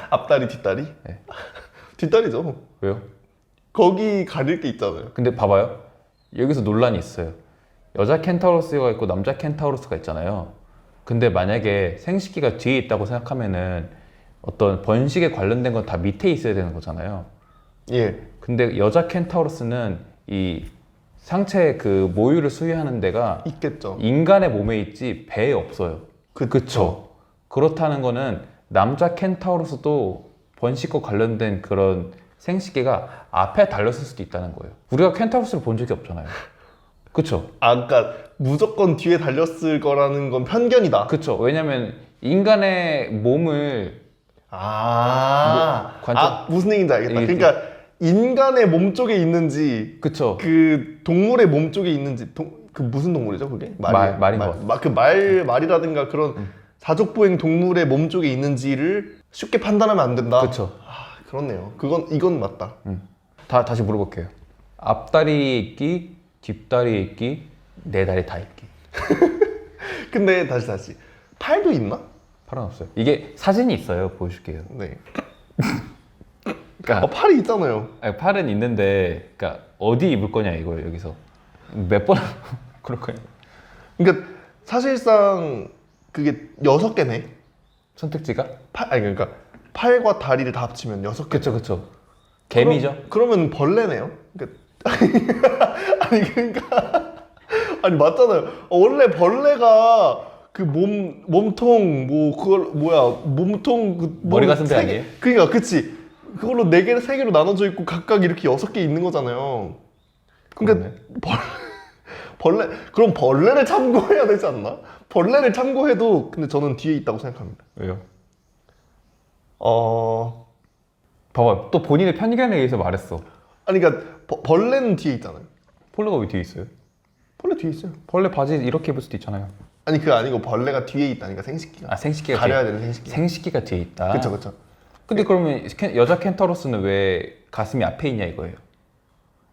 A: 앞다리 뒷다리?
B: 네.
A: 뒷다리죠.
B: 왜요?
A: 거기 가릴 게 있잖아요.
B: 근데 봐봐요. 여기서 논란이 있어요. 여자 켄타우로스가 있고 남자 켄타우로스가 있잖아요. 근데 만약에 생식기가 뒤에 있다고 생각하면은 어떤 번식에 관련된 건 다 밑에 있어야 되는 거잖아요.
A: 예.
B: 근데 여자 켄타우로스는 이 상체 그 모유를 수유하는 데가
A: 있겠죠.
B: 인간의 몸에 있지 배에 없어요. 그쵸? 그렇다는 거는 남자 켄타우로스도 번식과 관련된 그런 생식기가 앞에 달렸을 수도 있다는 거예요. 우리가 켄타우로스를 본 적이 없잖아요. 그쵸?
A: 그러니까 무조건 뒤에 달렸을 거라는 건 편견이다.
B: 그쵸? 왜냐면 인간의 몸을
A: 무슨 얘기인지 알겠다.
B: 이게
A: 그러니까 인간의 몸 쪽에 있는지
B: 그쵸?
A: 그 동물의 몸 쪽에 있는지 그 무슨 동물이죠 그게?
B: 말인 것 같아요.
A: 말이라든가 그런 사족보행 동물의 몸 쪽에 있는지를 쉽게 판단하면 안 된다.
B: 그쵸?
A: 그렇네요. 이건 맞다.
B: 다시 물어볼게요. 앞다리 있기, 뒷다리 있기, 네 다리 다 있기.
A: 근데 다시 팔도 있나?
B: 팔은 없어요. 이게 사진이 있어요. 보여줄게요.
A: 네.
B: 그러니까
A: 팔이 있잖아요.
B: 아니, 팔은 있는데, 그러니까 어디 입을 거냐 이걸 여기서 몇 번 그럴 거예요.
A: 그러니까 사실상 그게 6개네.
B: 선택지가?
A: 그러니까 팔과 다리를 다 합치면 6개.
B: 그쵸. 개미죠?
A: 그러면 벌레네요. 그러니까 아니 맞잖아요. 원래 벌레가 그 몸통 몸통
B: 머리 가슴 배 아니에요?
A: 그러니까 그치. 그걸로 4개, 3개로 나눠져 있고 각각 이렇게 6개 있는 거잖아요. 그러니까 그럼 벌레를 참고해야 되지 않나? 벌레를 참고해도 근데 저는 뒤에 있다고 생각합니다.
B: 왜요?
A: 봐봐.
B: 또 본인의 편견에 의해서 말했어.
A: 아니 그러니까 벌레는 뒤에 있잖아요.
B: 벌레가 왜 뒤에 있어요?
A: 벌레 뒤에 있어요.
B: 벌레 바지 이렇게 입을 수도 있잖아요.
A: 아니 그거 아니고 벌레가 뒤에 있다니까 생식기가.
B: 생식기가
A: 가려야 되는 생식기.
B: 생식기가 뒤에 있다.
A: 그쵸.
B: 근데 그러면 여자 켄타우로스는 왜 가슴이 앞에 있냐 이거예요?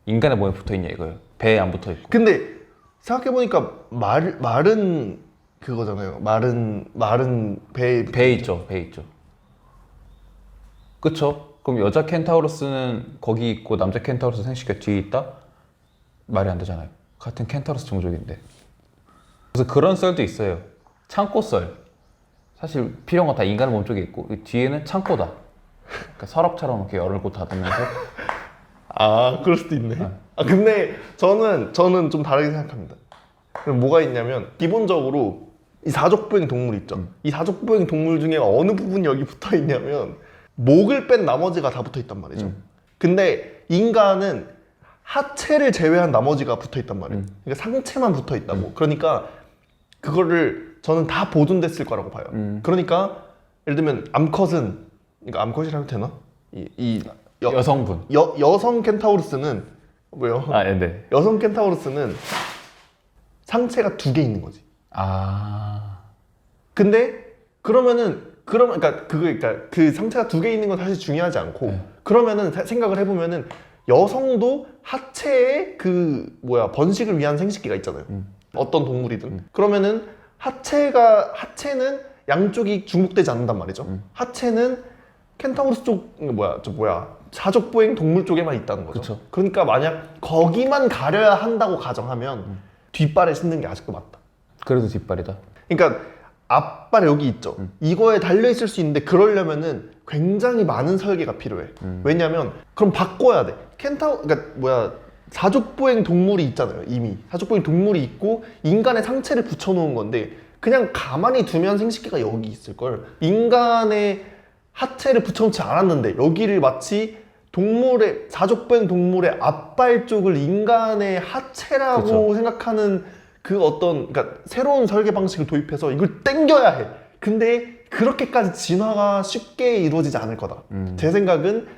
B: 인간의 몸에 붙어 있냐 이거예요? 배에 안 붙어 있고.
A: 근데 생각해보니까 말은 그거잖아요. 말은 배에
B: 있죠. 그쵸? 그럼 여자 켄타우로스는 거기 있고 남자 켄타우로스 생식기가 뒤에 있다? 말이 안 되잖아요. 같은 켄타우로스 종족인데. 그래서 그런 썰도 있어요. 창고썰. 사실 필요한 건 다 인간의 몸 쪽에 있고 뒤에는 창고다. 그러니까 서랍처럼 이렇게 열고 닫으면서.
A: 그럴 수도 있네. 근데 저는 좀 다르게 생각합니다. 그럼 뭐가 있냐면 기본적으로 이 사족보행 동물 있죠. 이 사족보행 동물 중에 어느 부분이 여기 붙어 있냐면 목을 뺀 나머지가 다 붙어 있단 말이죠. 근데 인간은 하체를 제외한 나머지가 붙어 있단 말이에요. 그러니까 상체만 붙어 있다고. 그러니까 그거를 저는 다 보존됐을 거라고 봐요. 그러니까 예를 들면 암컷은 이거 암컷이라고 되나?
B: 여성분.
A: 여성 켄타우루스는 뭐요?
B: 네.
A: 여성 켄타우루스는 상체가 2개 있는 거지. 근데 그러니까 그 상체가 2개 있는 건 사실 중요하지 않고 그러면은 생각을 해보면은 여성도 하체에 번식을 위한 생식기가 있잖아요. 어떤 동물이든. 그러면은 하체는 양쪽이 중복되지 않는단 말이죠. 하체는 켄타우루스 사족보행 동물 쪽에만 있다는 거죠.
B: 그쵸.
A: 그러니까 만약 거기만 가려야 한다고 가정하면 뒷발에 신는 게 아직도 맞다.
B: 그래도 뒷발이다.
A: 그러니까 앞발 여기 있죠. 이거에 달려 있을 수 있는데 그러려면은 굉장히 많은 설계가 필요해. 왜냐면 그럼 바꿔야 돼. 사족보행 동물이 있잖아요. 이미 사족보행 동물이 있고 인간의 상체를 붙여놓은 건데 그냥 가만히 두면 생식기가 여기 있을 걸. 인간의 하체를 붙여놓지 않았는데 여기를 마치 동물의 사족보행 동물의 앞발 쪽을 인간의 하체라고
B: 그쵸.
A: 생각하는 그 어떤 그러니까 새로운 설계 방식을 도입해서 이걸 당겨야 해. 근데 그렇게까지 진화가 쉽게 이루어지지 않을 거다. 제 생각은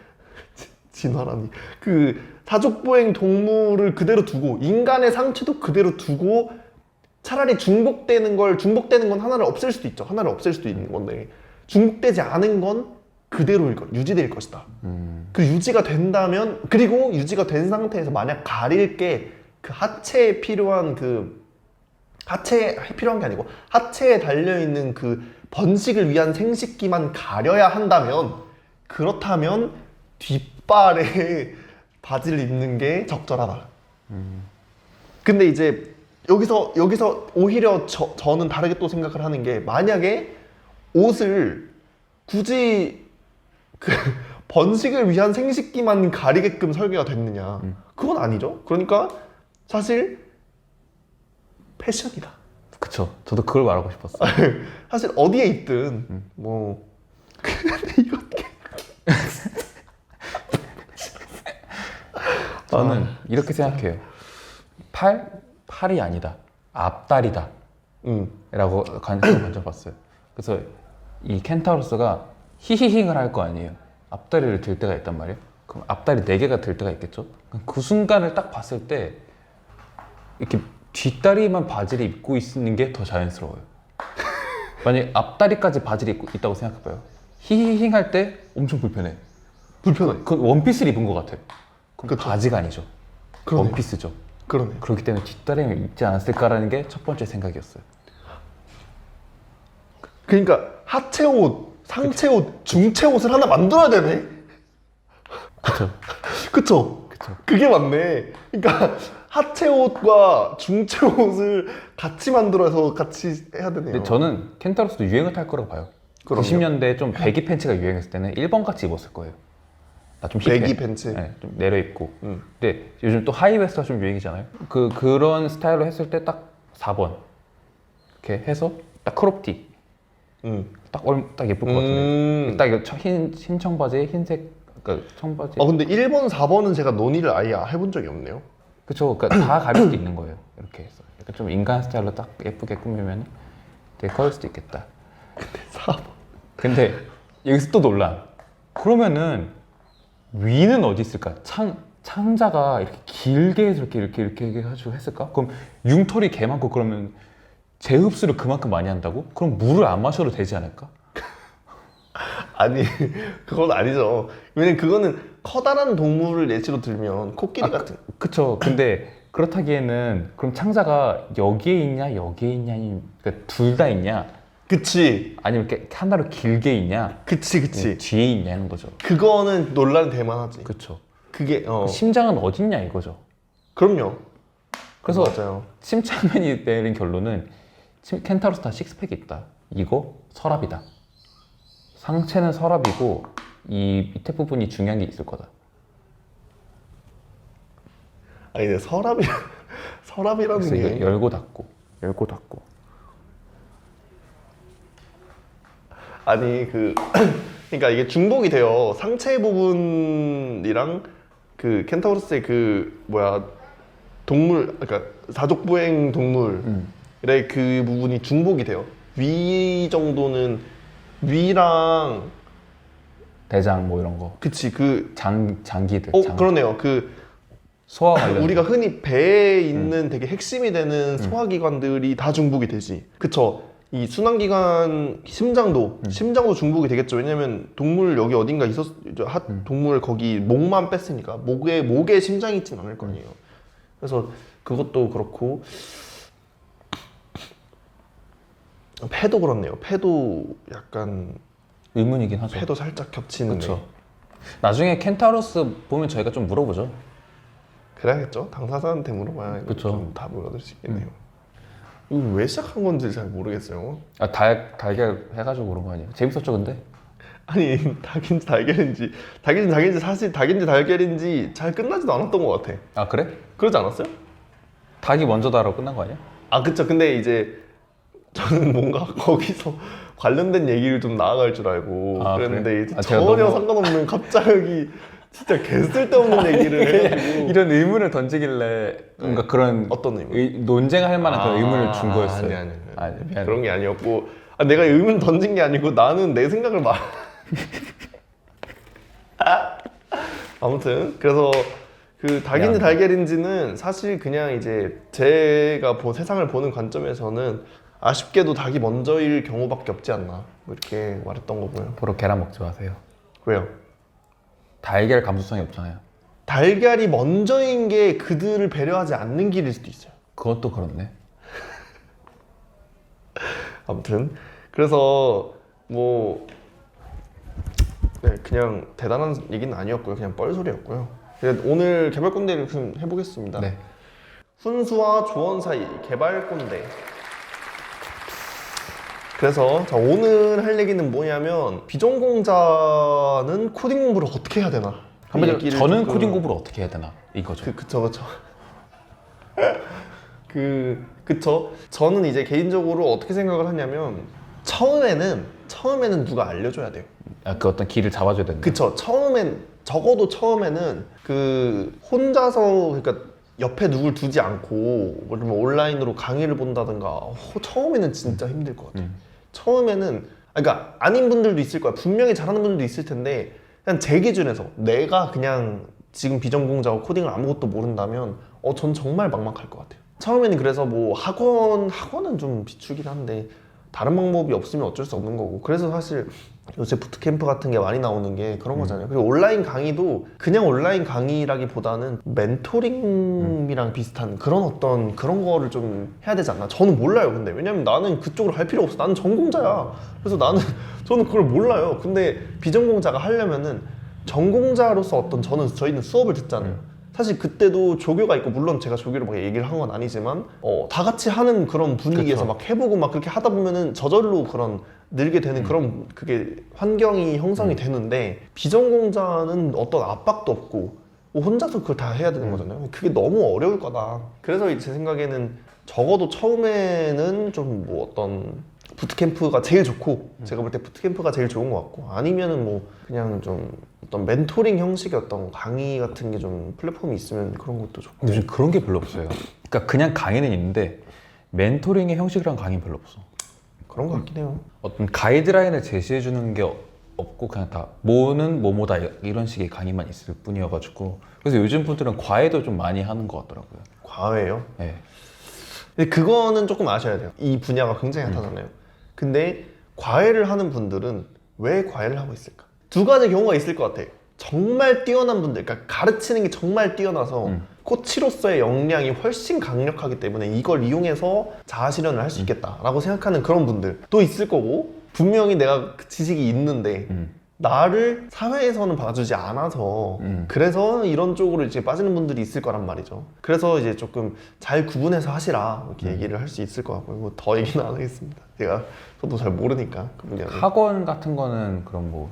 A: 진화라니 그 사족보행 동물을 그대로 두고 인간의 상체도 그대로 두고 차라리 중복되는 건 하나를 없앨 수도 있죠. 하나를 없앨 수도 있는 건데 중복되지 않은 건 그대로일 것, 유지될 것이다. 그 유지가 된다면 그리고 유지가 된 상태에서 만약 가릴 게 그 하체에 필요한 하체에 필요한 게 아니고 하체에 달려 있는 그 번식을 위한 생식기만 가려야 한다면 그렇다면 뒷발에 바지를 입는 게 적절하다. 근데 이제 여기서 오히려 저는 다르게 또 생각을 하는 게 만약에 옷을 굳이 그 번식을 위한 생식기만 가리게끔 설계가 됐느냐 그건 아니죠. 그러니까 사실 패션이다.
B: 그쵸. 저도 그걸 말하고 싶었어요.
A: 사실 어디에 있든 뭐 근데 이거
B: 저는 이렇게 생각해요. 팔이 아니다. 앞다리다. 라고 관점 봤어요. 그래서 이 켄타우로스가 히히힝을 할 거 아니에요. 앞다리를 들 때가 있단 말이에요. 그럼 앞다리 4개가 들 때가 있겠죠? 그 순간을 딱 봤을 때 이렇게 뒷다리만 바지를 입고 있는 게 더 자연스러워요. 만약에 앞다리까지 바지를 입고 있다고 생각해봐요. 히히힝 할 때 엄청 불편해.
A: 불편해.
B: 그 원피스를 입은 것 같아. 그럼
A: 그쵸.
B: 바지가 아니죠.
A: 그러네.
B: 원피스죠.
A: 그러네.
B: 그렇기 때문에 뒷다리를 입지 않았을까라는 게 첫 번째 생각이었어요.
A: 그러니까 하체 옷, 상체 옷, 중체 옷을 하나 만들어야 되네.
B: 그렇죠.
A: 그쵸?
B: 그쵸.
A: 그게 맞네. 그러니까 하체 옷과 중체 옷을 같이 만들어서 같이 해야 되네요.
B: 근데 저는 켄타로스도 유행을 탈 거라고 봐요.
A: 그럼요.
B: 90년대 좀 배기 팬츠가 유행했을 때는 1번 같이 입었을 거예요. 나 좀 힙해.
A: 배기 팬츠.
B: 네, 좀 내려 입고. 근데 요즘 또 하이웨스트가 좀 유행이잖아요. 그런 스타일로 했을 때 딱 4번 이렇게 해서 딱 크롭티. 딱 예쁠 것 같은데. 딱 이거 흰 청바지에 흰색 그러니까 청바지.
A: 근데 1번, 4번은 제가 논의를 아예 해본 적이 없네요.
B: 그쵸. 그러니까 다 가릴 수도 있는 거예요. 이렇게 해서. 약간 좀 인간 스타일로 딱 예쁘게 꾸미면 되게 커질 수도 있겠다.
A: 근데 4번.
B: 근데 여기서 또 논란. 그러면은 위는 어디 있을까? 창자가 이렇게 길게 해서 이렇게 해가지고 했을까? 그럼 융털이 개 많고 그러면 재흡수를 그만큼 많이 한다고? 그럼 물을 안 마셔도 되지 않을까?
A: 아니, 그건 아니죠. 왜냐면 그거는 커다란 동물을 예시로 들면 코끼리 같은.
B: 그쵸. 근데 그렇다기에는 그럼 창자가 여기에 있냐 여기에 있냐 그러니까 둘 다 있냐
A: 그치.
B: 아니면 이렇게 하나로 길게 있냐
A: 그치.
B: 뒤에 있냐는 거죠.
A: 그거는 논란 될 만하지.
B: 그쵸.
A: 그게,
B: 심장은 어딨냐 이거죠.
A: 그럼요.
B: 그래서
A: 맞아요.
B: 침착맨이 내린 결론은 켄타로스 다 식스팩이 있다. 이거 서랍이다. 상체는 서랍이고 이 밑에 부분이 중요한 게 있을 거다.
A: 아니, 근데 서랍이라는
B: 그래서 이거
A: 게.
B: 열고 닫고.
A: 아니, 그러니까 이게 중복이 돼요. 상체 부분이랑 그 켄타우로스의 동물, 그러니까 사족보행 동물의 그 부분이 중복이 돼요. 위 정도는 위랑
B: 대장 뭐 이런 거.
A: 그치
B: 장기들.
A: 그러네요.
B: 소화 관련.
A: 우리가 흔히 배에 있는 되게 핵심이 되는 소화기관들이 다 중복이 되지. 그쵸? 이 순환기관 심장도 중복이 되겠죠. 왜냐면 동물 여기 어딘가 동물 거기 목만 뺐으니까 목에 심장이 있진 않을 거 아니에요. 그래서 그것도 그렇고 폐도 그렇네요. 폐도 약간
B: 의문이긴 하죠.
A: 폐도 살짝 겹치는데.
B: 그렇죠. 나중에 켄타로스 보면 저희가 좀 물어보죠.
A: 그래야겠죠. 당사자한테 물어봐야
B: 그쵸.
A: 좀 답을 얻을 수 있겠네요. 이거 왜 시작한 건지 잘 모르겠어요.
B: 달걀 해가지고 그런 거 아니에요? 재밌었죠 근데?
A: 아니 닭인지 달걀인지 사실 닭인지 달걀인지 잘 끝나지도 않았던 것 같아.
B: 아 그래?
A: 그러지 않았어요?
B: 닭이 먼저 다라고 끝난 거 아니야?
A: 아 그쵸. 근데 이제 저는 뭔가 거기서 관련된 얘기를 좀 나아갈 줄 알고
B: 아,
A: 그랬는데
B: 그래?
A: 이제
B: 아, 제가
A: 전혀
B: 너무-
A: 상관없는 갑자기 진짜 개쓸데없는 얘기를 해가지고
B: 이런 의문을 던지길래 뭔가 그런
A: 어떤 의문?
B: 논쟁할 만한 그런 의문을 준 거였어요.
A: 아니.
B: 미안해.
A: 그런 게 아니었고 내가 의문 던진 게 아니고 나는 내 생각을 말 아무튼 그래서 그 닭인지
B: 미안해.
A: 달걀인지는 사실 그냥 이제 제가 세상을 보는 관점에서는 아쉽게도 닭이 먼저일 경우밖에 없지 않나 뭐 이렇게 말했던 거고요.
B: 앞으로 계란 먹지 마세요.
A: 왜요?
B: 달걀 감수성이 없잖아요.
A: 달걀이 먼저인 게 그들을 배려하지 않는 길일 수도 있어요.
B: 그것도 그렇네.
A: 아무튼 그래서 뭐 그냥 대단한 얘기는 아니었고요. 그냥 뻘소리였고요. 오늘 개발 꼰대를 좀 해보겠습니다.
B: 네.
A: 훈수와 조언 사이 개발 꼰대. 그래서 자, 오늘 할 얘기는 뭐냐면 비전공자는 코딩 공부를 어떻게 해야 되나?
B: 한번
A: 얘기를
B: 저는
A: 조금-
B: 코딩 공부를 어떻게 해야 되나 이거죠.
A: 그쵸. 그쵸. 저는 이제 개인적으로 어떻게 생각을 하냐면 처음에는 누가 알려줘야 돼요.
B: 그 어떤 길을 잡아줘야 된다.
A: 그쵸. 적어도 처음에는 그 혼자서 그러니까 옆에 누굴 두지 않고 그러면 온라인으로 강의를 본다든가 처음에는 진짜 힘들 것 같아요. 처음에는 그러니까 아닌 분들도 있을 거야. 분명히 잘하는 분들도 있을 텐데 그냥 제 기준에서 내가 그냥 지금 비전공자고 코딩을 아무것도 모른다면 전 정말 막막할 것 같아요. 처음에는 그래서 뭐 학원은 좀 비추긴 한데 다른 방법이 없으면 어쩔 수 없는 거고 그래서 사실 요새 부트캠프 같은 게 많이 나오는 게 그런 거잖아요. 그리고 온라인 강의도 그냥 온라인 강의라기보다는 멘토링이랑 비슷한 그런 거를 좀 해야 되지 않나? 저는 몰라요. 근데 왜냐면 나는 그쪽으로 갈 필요 없어. 나는 전공자야. 그래서 저는 그걸 몰라요. 근데 비전공자가 하려면은 전공자로서 저희는 수업을 듣잖아요. 사실 그때도 조교가 있고 물론 제가 조교를 막 얘기를 한 건 아니지만 다 같이 하는 그런 분위기에서
B: 그쵸.
A: 막 해보고 막 그렇게 하다 보면은 저절로 그런 늘게 되는 그런 그게 환경이 형성이 되는데 비전공자는 어떤 압박도 없고 뭐 혼자서 그걸 다 해야 되는 거잖아요. 그게 너무 어려울 거다. 그래서 제 생각에는 적어도 처음에는 좀 뭐 어떤 부트캠프가 제일 좋고 제가 볼 때 부트캠프가 제일 좋은 것 같고 아니면은 뭐 그냥 좀 어떤 멘토링 형식의 어떤 강의 같은 게 좀 플랫폼이 있으면 그런 것도 좋고.
B: 근데 요즘 그런 게 별로 없어요. 그러니까 그냥 강의는 있는데 멘토링의 형식이란 강의는 별로 없어.
A: 그런 것 같긴 해요.
B: 어떤 가이드라인을 제시해 주는 게 없고 그냥 다 뭐는 뭐뭐다 이런 식의 강의만 있을 뿐이어가지고 그래서 요즘 분들은 과외도 좀 많이 하는 것 같더라고요.
A: 과외요?
B: 네.
A: 근데 그거는 조금 아셔야 돼요. 이 분야가 굉장히 핫하잖아요. 근데 과외를 하는 분들은 왜 과외를 하고 있을까? 두 가지 경우가 있을 것 같아. 정말 뛰어난 분들, 그러니까 가르치는 게 정말 뛰어나서 코치로서의 역량이 훨씬 강력하기 때문에 이걸 이용해서 자아 실현을 할 수 있겠다라고 생각하는 그런 분들도 있을 거고 분명히 내가 그 지식이 있는데 나를 사회에서는 봐주지 않아서 그래서 이런 쪽으로 이제 빠지는 분들이 있을 거란 말이죠. 그래서 이제 조금 잘 구분해서 하시라 이렇게 얘기를 할 수 있을 것 같고요. 뭐 더 얘기는 안 하겠습니다. 저도 잘 모르니까 그 분야는.
B: 학원 같은 거는 그럼 뭐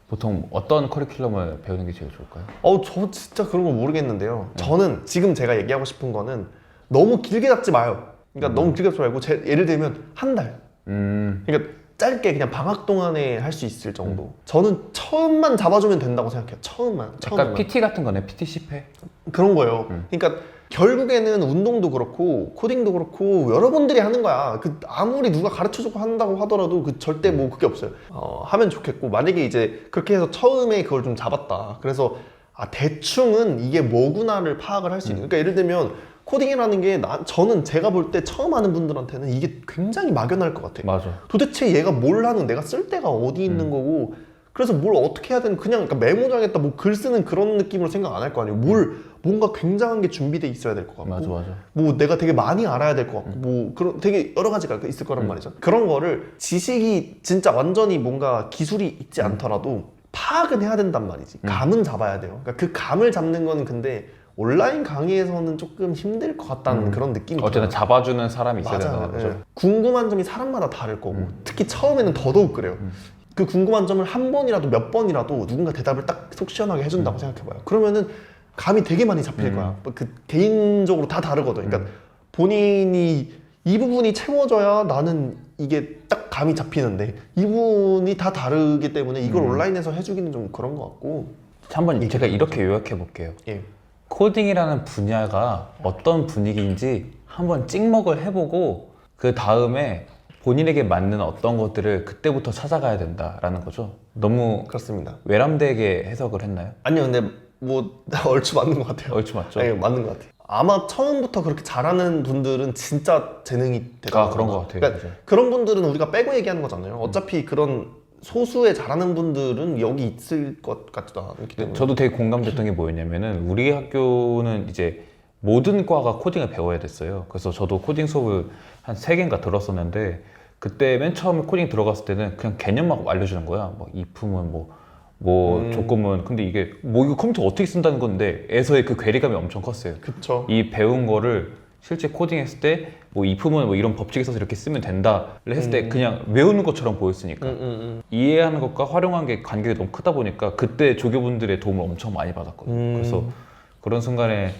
B: 보통 어떤 커리큘럼을 배우는 게 제일 좋을까요?
A: 저 진짜 그런 거 모르겠는데요. 저는 지금 제가 얘기하고 싶은 거는 너무 길게 잡지 마요. 그러니까 너무 길게 잡지 말고 예를 들면 한 달. 그러니까 짧게 그냥 방학 동안에 할 수 있을 정도. 저는 처음만 잡아주면 된다고 생각해요. 처음만.
B: 약간 PT 같은 거네. PT 10회.
A: 그런 거예요. 그러니까 결국에는 운동도 그렇고 코딩도 그렇고 여러분들이 하는 거야. 아무리 누가 가르쳐주고 한다고 하더라도 절대 뭐 그게 없어요. 하면 좋겠고 만약에 이제 그렇게 해서 처음에 그걸 좀 잡았다. 그래서 대충은 이게 뭐구나를 파악을 할 수 있는. 그러니까 예를 들면 코딩이라는 게 저는 제가 볼 때 처음 하는 분들한테는 이게 굉장히 막연할 것 같아요.
B: 맞아.
A: 도대체 얘가 뭘 하는 내가 쓸 데가 어디 있는 거고 그래서 뭘 어떻게 해야 되는 그냥 그러니까 메모장에다 뭐 글 쓰는 그런 느낌으로 생각 안 할 거 아니에요. 뭔가 굉장한 게 준비돼 있어야 될 것 같고
B: 맞아.
A: 뭐 내가 되게 많이 알아야 될 것 같고 뭐 그런 되게 여러 가지가 있을 거란 말이죠. 그런 거를 지식이 진짜 완전히 뭔가 기술이 있지 않더라도 파악은 해야 된단 말이지. 감은 잡아야 돼요. 그러니까 그 감을 잡는 거는 근데 온라인 강의에서는 조금 힘들 것 같다는 그런 느낌이
B: 어쨌든
A: 들어요.
B: 잡아주는 사람이 있어야
A: 맞아요.
B: 된다는 거죠.
A: 예. 궁금한 점이 사람마다 다를 거고 특히 처음에는 더더욱 그래요. 그 궁금한 점을 한 번이라도 몇 번이라도 누군가 대답을 딱 속 시원하게 해준다고 생각해봐요. 그러면은 감이 되게 많이 잡힐 거야. 그 개인적으로 다 다르거든. 그러니까 본인이 이 부분이 채워져야 나는 이게 딱 감이 잡히는데 이 부분이 다 다르기 때문에 이걸 온라인에서 해주기는 좀 그런 것 같고.
B: 한번 제가 이렇게 요약해 볼게요.
A: 예.
B: 코딩이라는 분야가 어떤 분위기인지 한번 찍먹을 해보고 그 다음에 본인에게 맞는 어떤 것들을 그때부터 찾아가야 된다라는 거죠. 너무
A: 그렇습니다.
B: 외람되게 해석을 했나요?
A: 아니요, 근데 뭐 얼추 맞는 것 같아요.
B: 얼추 맞죠?
A: 네, 맞는 것 같아요. 아마 처음부터 그렇게 잘하는 분들은 진짜 재능이 대단하다.
B: 그런 것 같아요.
A: 그러니까 그런 분들은 우리가 빼고 얘기하는 거잖아요. 어차피 그런 소수의 잘하는 분들은 여기 있을 것 같지도 않기 때문에.
B: 저도 되게 공감됐던 게 뭐였냐면은 우리 학교는 이제 모든 과가 코딩을 배워야 됐어요. 그래서 저도 코딩 수업을 한 3개인가 들었었는데 그때 맨 처음에 코딩 들어갔을 때는 그냥 개념만 알려주는 거야. 뭐 if문 뭐 조건문. 근데 이게 뭐 이거 컴퓨터 어떻게 쓴다는 건데 에서의 그 괴리감이 엄청 컸어요.
A: 그쵸.
B: 이 배운 거를 실제 코딩했을 때 뭐 if문 뭐 이런 법칙에 써서 이렇게 쓰면 된다를 했을 때 그냥 외우는 것처럼 보였으니까 이해하는 것과 활용한 게 간격이 너무 크다 보니까 그때 조교분들의 도움을 엄청 많이 받았거든요. 그래서 그런 순간에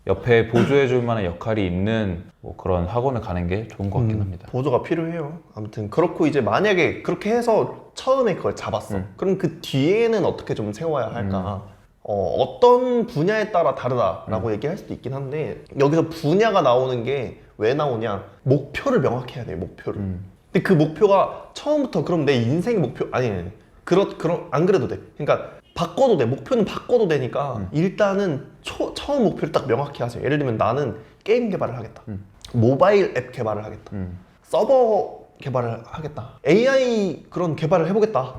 B: 옆에 보조해줄 만한 역할이 있는 뭐 그런 학원을 가는 게 좋은 것 같긴 합니다.
A: 보조가 필요해요. 아무튼 그렇고 이제 만약에 그렇게 해서 처음에 그걸 잡았어. 그럼 그 뒤에는 어떻게 좀 세워야 할까? 어떤 분야에 따라 다르다라고 얘기할 수도 있긴 한데 여기서 분야가 나오는 게 왜 나오냐? 목표를 명확히 해야 돼요. 목표를. 근데 그 목표가 처음부터 그럼 내 인생 목표 아니 그런 안 그래도 돼. 그러니까 바꿔도 돼. 목표는 바꿔도 되니까 일단은 처음 목표를 딱 명확히 하세요. 예를 들면 나는 게임 개발을 하겠다. 모바일 앱 개발을 하겠다. 서버 개발을 하겠다. AI 그런 개발을 해보겠다.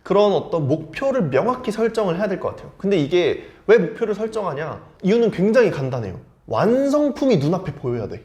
A: 그런 어떤 목표를 명확히 설정을 해야 될 것 같아요. 근데 이게 왜 목표를 설정하냐? 이유는 굉장히 간단해요. 완성품이 눈앞에 보여야 돼.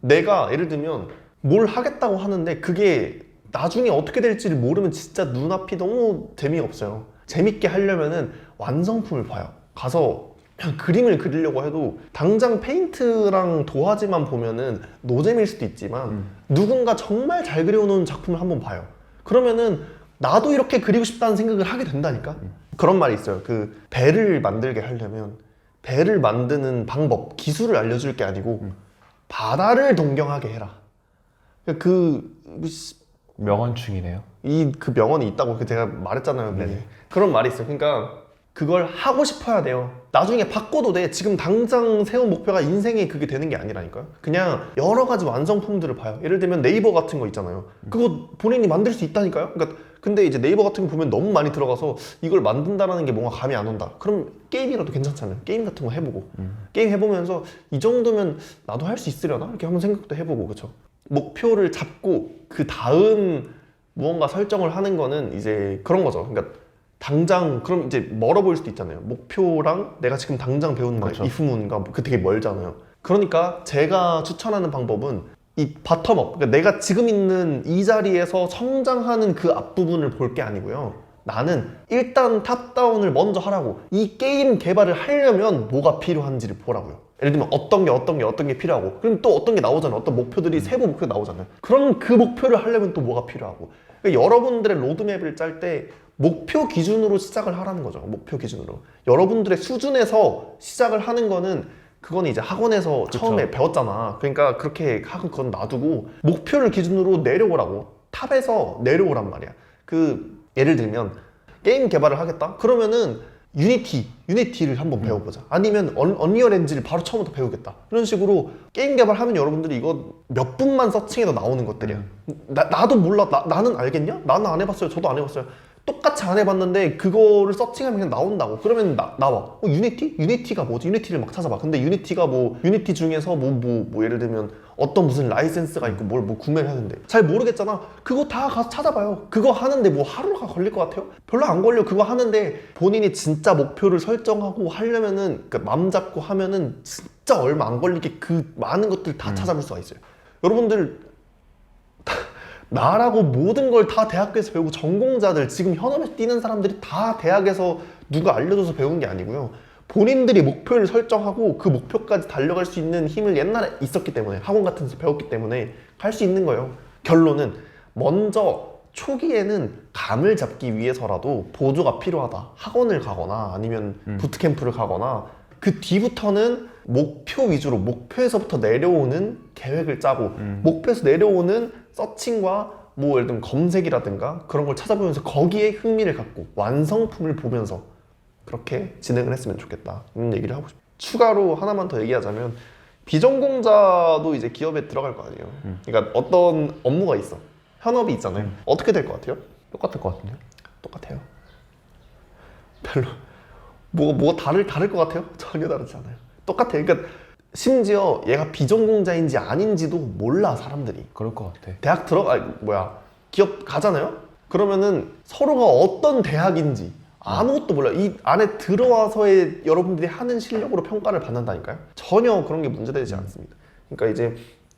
A: 내가 예를 들면 뭘 하겠다고 하는데 그게 나중에 어떻게 될지를 모르면 진짜 눈앞이 너무 재미없어요. 재밌게 하려면은 완성품을 봐요. 가서 그냥 그림을 그리려고 해도 당장 페인트랑 도화지만 보면은 노잼일 수도 있지만 누군가 정말 잘 그려놓은 작품을 한번 봐요. 그러면은 나도 이렇게 그리고 싶다는 생각을 하게 된다니까. 그런 말이 있어요. 그 배를 만들게 하려면 배를 만드는 방법, 기술을 알려줄 게 아니고 바다를 동경하게 해라.
B: 명언충이네요.
A: 그 명언이 있다고 제가 말했잖아요. 그런 말이 있어요. 그러니까 그걸 하고 싶어야 돼요. 나중에 바꿔도 돼. 지금 당장 세운 목표가 인생에 그게 되는 게 아니라니까요. 그냥 여러 가지 완성품들을 봐요. 예를 들면 네이버 같은 거 있잖아요. 그거 본인이 만들 수 있다니까요. 그러니까 근데 이제 네이버 같은 거 보면 너무 많이 들어가서 이걸 만든다라는 게 뭔가 감이 안 온다. 그럼 게임이라도 괜찮잖아요. 게임 같은 거 해보고 게임 해보면서 이 정도면 나도 할 수 있으려나? 이렇게 한번 생각도 해보고 그렇죠. 목표를 잡고 그 다음 무언가 설정을 하는 거는 이제 그런 거죠. 그러니까 당장 그럼 이제 멀어 보일 수도 있잖아요. 목표랑 내가 지금 당장 배우는
B: 그렇죠.
A: if문과 그 되게 멀잖아요. 그러니까 제가 추천하는 방법은 이 바텀업, 그러니까 내가 지금 있는 이 자리에서 성장하는 그 앞부분을 볼 게 아니고요. 나는 일단 탑다운을 먼저 하라고. 이 게임 개발을 하려면 뭐가 필요한지를 보라고요. 예를 들면 어떤 게 필요하고 그럼 또 어떤 게 나오잖아요. 어떤 목표들이 세부 목표가 나오잖아요. 그럼 그 목표를 하려면 또 뭐가 필요하고. 그러니까 여러분들의 로드맵을 짤 때 목표 기준으로 시작을 하라는 거죠. 목표 기준으로. 여러분들의 수준에서 시작을 하는 거는 그건 이제 학원에서
B: 그쵸.
A: 처음에 배웠잖아. 그러니까 그렇게 하고 그건 놔두고 목표를 기준으로 내려오라고. 탑에서 내려오란 말이야. 예를 들면 게임 개발을 하겠다? 그러면은 유니티를 한번 배워보자. 아니면 언리얼 엔진을 바로 처음부터 배우겠다. 이런 식으로 게임 개발하면 여러분들이 이거 몇 분만 서칭해도 나오는 것들이야. 나도 몰라. 나는 알겠냐? 나는 안 해봤어요. 저도 안 해봤어요. 똑같이 안 해봤는데 그거를 서칭하면 그냥 나온다고. 그러면 나와. 유니티? 유니티가 뭐지? 유니티를 막 찾아봐. 근데 유니티가 유니티 중에서 예를 들면 어떤 무슨 라이센스가 있고 뭘 구매를 하는데 잘 모르겠잖아. 그거 다 가서 찾아봐요. 그거 하는데 하루가 걸릴 것 같아요? 별로 안 걸려. 그거 하는데 본인이 진짜 목표를 설정하고 하려면은 맘 잡고 하면은 진짜 얼마 안 걸리게 그 많은 것들 다 찾아볼 수가 있어요. 여러분들 나라고 모든 걸 다 대학교에서 배우고 전공자들 지금 현업에서 뛰는 사람들이 다 대학에서 누가 알려줘서 배운 게 아니고요. 본인들이 목표를 설정하고 그 목표까지 달려갈 수 있는 힘을 옛날에 있었기 때문에 학원 같은 데서 배웠기 때문에 할 수 있는 거예요. 결론은 먼저 초기에는 감을 잡기 위해서라도 보조가 필요하다. 학원을 가거나 아니면 부트캠프를 가거나 그 뒤부터는 목표 위주로 목표에서부터 내려오는 계획을 짜고 목표에서 내려오는 서칭과 뭐 예를 들면 검색이라든가 그런 걸 찾아보면서 거기에 흥미를 갖고 완성품을 보면서 그렇게 진행을 했으면 좋겠다. 이런 얘기를 하고 싶어요. 추가로 하나만 더 얘기하자면 비전공자도 이제 기업에 들어갈 거 아니에요. 그러니까 어떤 업무가 있어. 현업이 있잖아요. 어떻게 될 것 같아요?
B: 똑같을 것 같은데요?
A: 똑같아요. 별로 뭐가 다를 것 같아요? 전혀 다르지 않아요. 똑같아요. 그러니까 심지어 얘가 비전공자인지 아닌지도 몰라 사람들이.
B: 그럴 것 같아.
A: 대학 기업 가잖아요? 그러면은 서로가 어떤 대학인지 아무것도 몰라요. 이 안에 들어와서의 여러분들이 하는 실력으로 평가를 받는다니까요. 전혀 그런 게 문제되지 않습니다. 그러니까 이제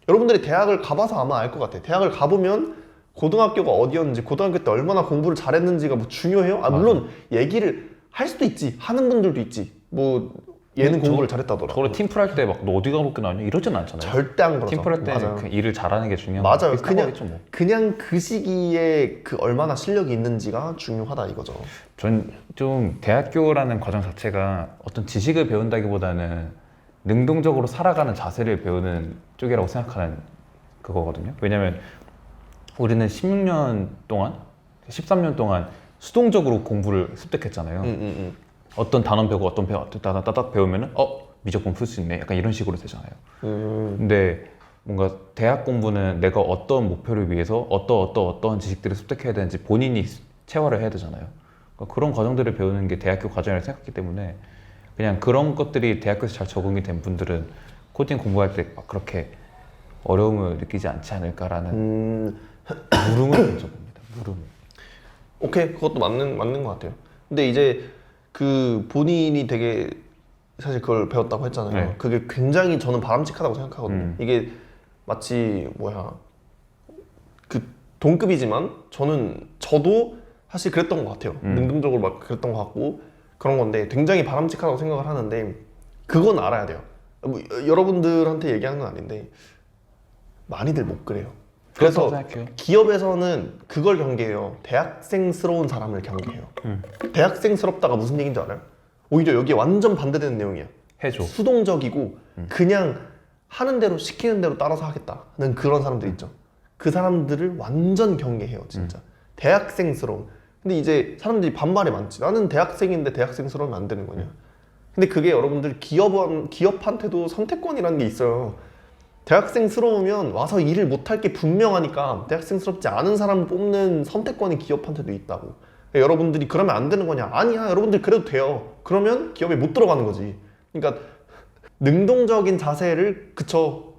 A: 여러분들이 대학을 가봐서 아마 알 것 같아요. 대학을 가보면 고등학교가 어디였는지, 고등학교 때 얼마나 공부를 잘했는지가 뭐 중요해요? 물론 얘기를 할 수도 있지. 하는 분들도 있지. 뭐 얘는 공부를 잘했다더라.
B: 저를 팀플 할 때 막 너 어디가 그렇게 나왔냐 이러진 않잖아요.
A: 절대 안 그러죠.
B: 팀플 할 때
A: 맞아요.
B: 그 일을 잘하는 게 중요한
A: 맞아요.
B: 비슷한 거겠죠, 뭐.
A: 그냥 그 시기에 그 얼마나 실력이 있는지가 중요하다 이거죠.
B: 전 좀 대학교라는 과정 자체가 어떤 지식을 배운다기보다는 능동적으로 살아가는 자세를 배우는 쪽이라고 생각하는 그거거든요. 왜냐면 우리는 16년 동안, 13년 동안 수동적으로 공부를 습득했잖아요. 어떤 단원 배우고 어떤 배우 따닥 배우면은 미적분 풀 수 있네. 약간 이런 식으로 되잖아요. 근데 뭔가 대학 공부는 내가 어떤 목표를 위해서 어떠한 지식들을 습득해야 되는지 본인이 체화를 해야 되잖아요. 그러니까 그런 과정들을 배우는 게 대학교 과정이라고 생각하기 때문에 그냥 그런 것들이 대학교에서 잘 적응이 된 분들은 코딩 공부할 때 막 그렇게 어려움을 느끼지 않지 않을까라는 물음을 던져봅니다. 물음.
A: 오케이, 그것도 맞는 것 같아요. 근데 이제 그 본인이 되게 사실 그걸 배웠다고 했잖아요.
B: 네.
A: 그게 굉장히 저는 바람직하다고 생각하거든요. 이게 마치 그 동급이지만 저도 사실 그랬던 것 같아요. 능동적으로 막 그랬던 것 같고 그런 건데 굉장히 바람직하다고 생각을 하는데 그건 알아야 돼요. 뭐, 여러분들한테 얘기하는 건 아닌데 많이들 못 그래요. 그래서
B: 생각해요.
A: 기업에서는 그걸 경계해요. 대학생스러운 사람을 경계해요. 대학생스럽다가 무슨 얘기인지 알아요? 오히려 여기에 완전 반대되는 내용이야.
B: 해줘.
A: 수동적이고 그냥 하는 대로 시키는 대로 따라서 하겠다는 그런 사람들 있죠. 그 사람들을 완전 경계해요, 진짜. 대학생스러운. 근데 이제 사람들이 반말이 많지. 나는 대학생인데 대학생스러우면 안 되는 거냐. 근데 그게 여러분들 기업한테도 선택권이라는 게 있어요. 대학생스러우면 와서 일을 못할 게 분명하니까 대학생스럽지 않은 사람을 뽑는 선택권이 기업한테도 있다고. 여러분들이 그러면 안 되는 거냐? 아니야, 여러분들 그래도 돼요. 그러면 기업에 못 들어가는 거지. 그러니까 능동적인 자세를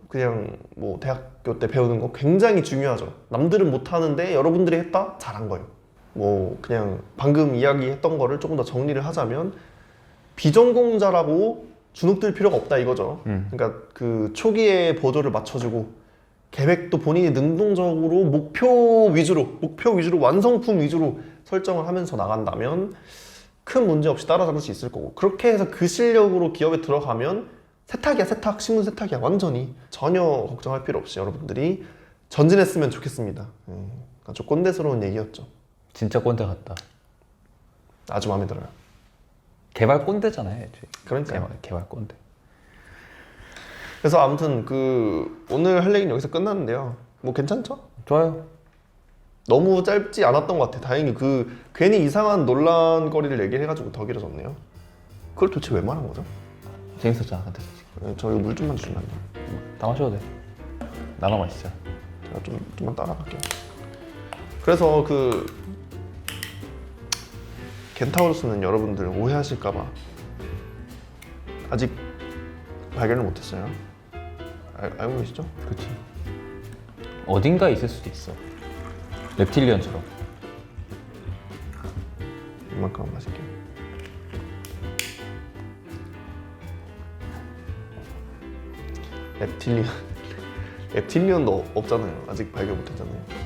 A: 그냥 뭐 대학교 때 배우는 거 굉장히 중요하죠. 남들은 못 하는데 여러분들이 했다? 잘한 거예요. 뭐 그냥 방금 이야기했던 거를 조금 더 정리를 하자면 비전공자라고 주눅들 필요가 없다 이거죠. 그러니까 그 초기에 보조를 맞춰주고 계획도 본인이 능동적으로 목표 위주로 완성품 위주로 설정을 하면서 나간다면 큰 문제 없이 따라잡을 수 있을 거고, 그렇게 해서 그 실력으로 기업에 들어가면 세탁이야, 신문 세탁이야. 완전히 전혀 걱정할 필요 없이 여러분들이 전진했으면 좋겠습니다. 아주 꼰대스러운 얘기였죠.
B: 진짜 꼰대 같다.
A: 아주 마음에 들어요.
B: 개발 꼰대잖아요, 애초에.
A: 그러니까요.
B: 개발 꼰대.
A: 그래서 아무튼 오늘 할 얘기는 여기서 끝났는데요. 뭐 괜찮죠?
B: 좋아요.
A: 너무 짧지 않았던 것 같아. 다행히 괜히 이상한 논란거리를 얘기해가지고 더 길어졌네요. 그걸 도대체 왜 말한 거죠?
B: 재밌었잖아, 근데.
A: 저 이거 물 좀만 주시면 안 돼요?
B: 다 마셔도 돼. 나눠 마시자.
A: 제가 좀만 따라갈게요. 그래서 켄타우로스는 여러분들 오해하실까봐 아직 발견을 못했어요. 알고 계시죠?
B: 그렇지. 어딘가 있을 수도 있어. reptilian처럼.
A: 이만큼만 마실게요. reptilian도 없잖아요. 아직 발견 못했잖아요.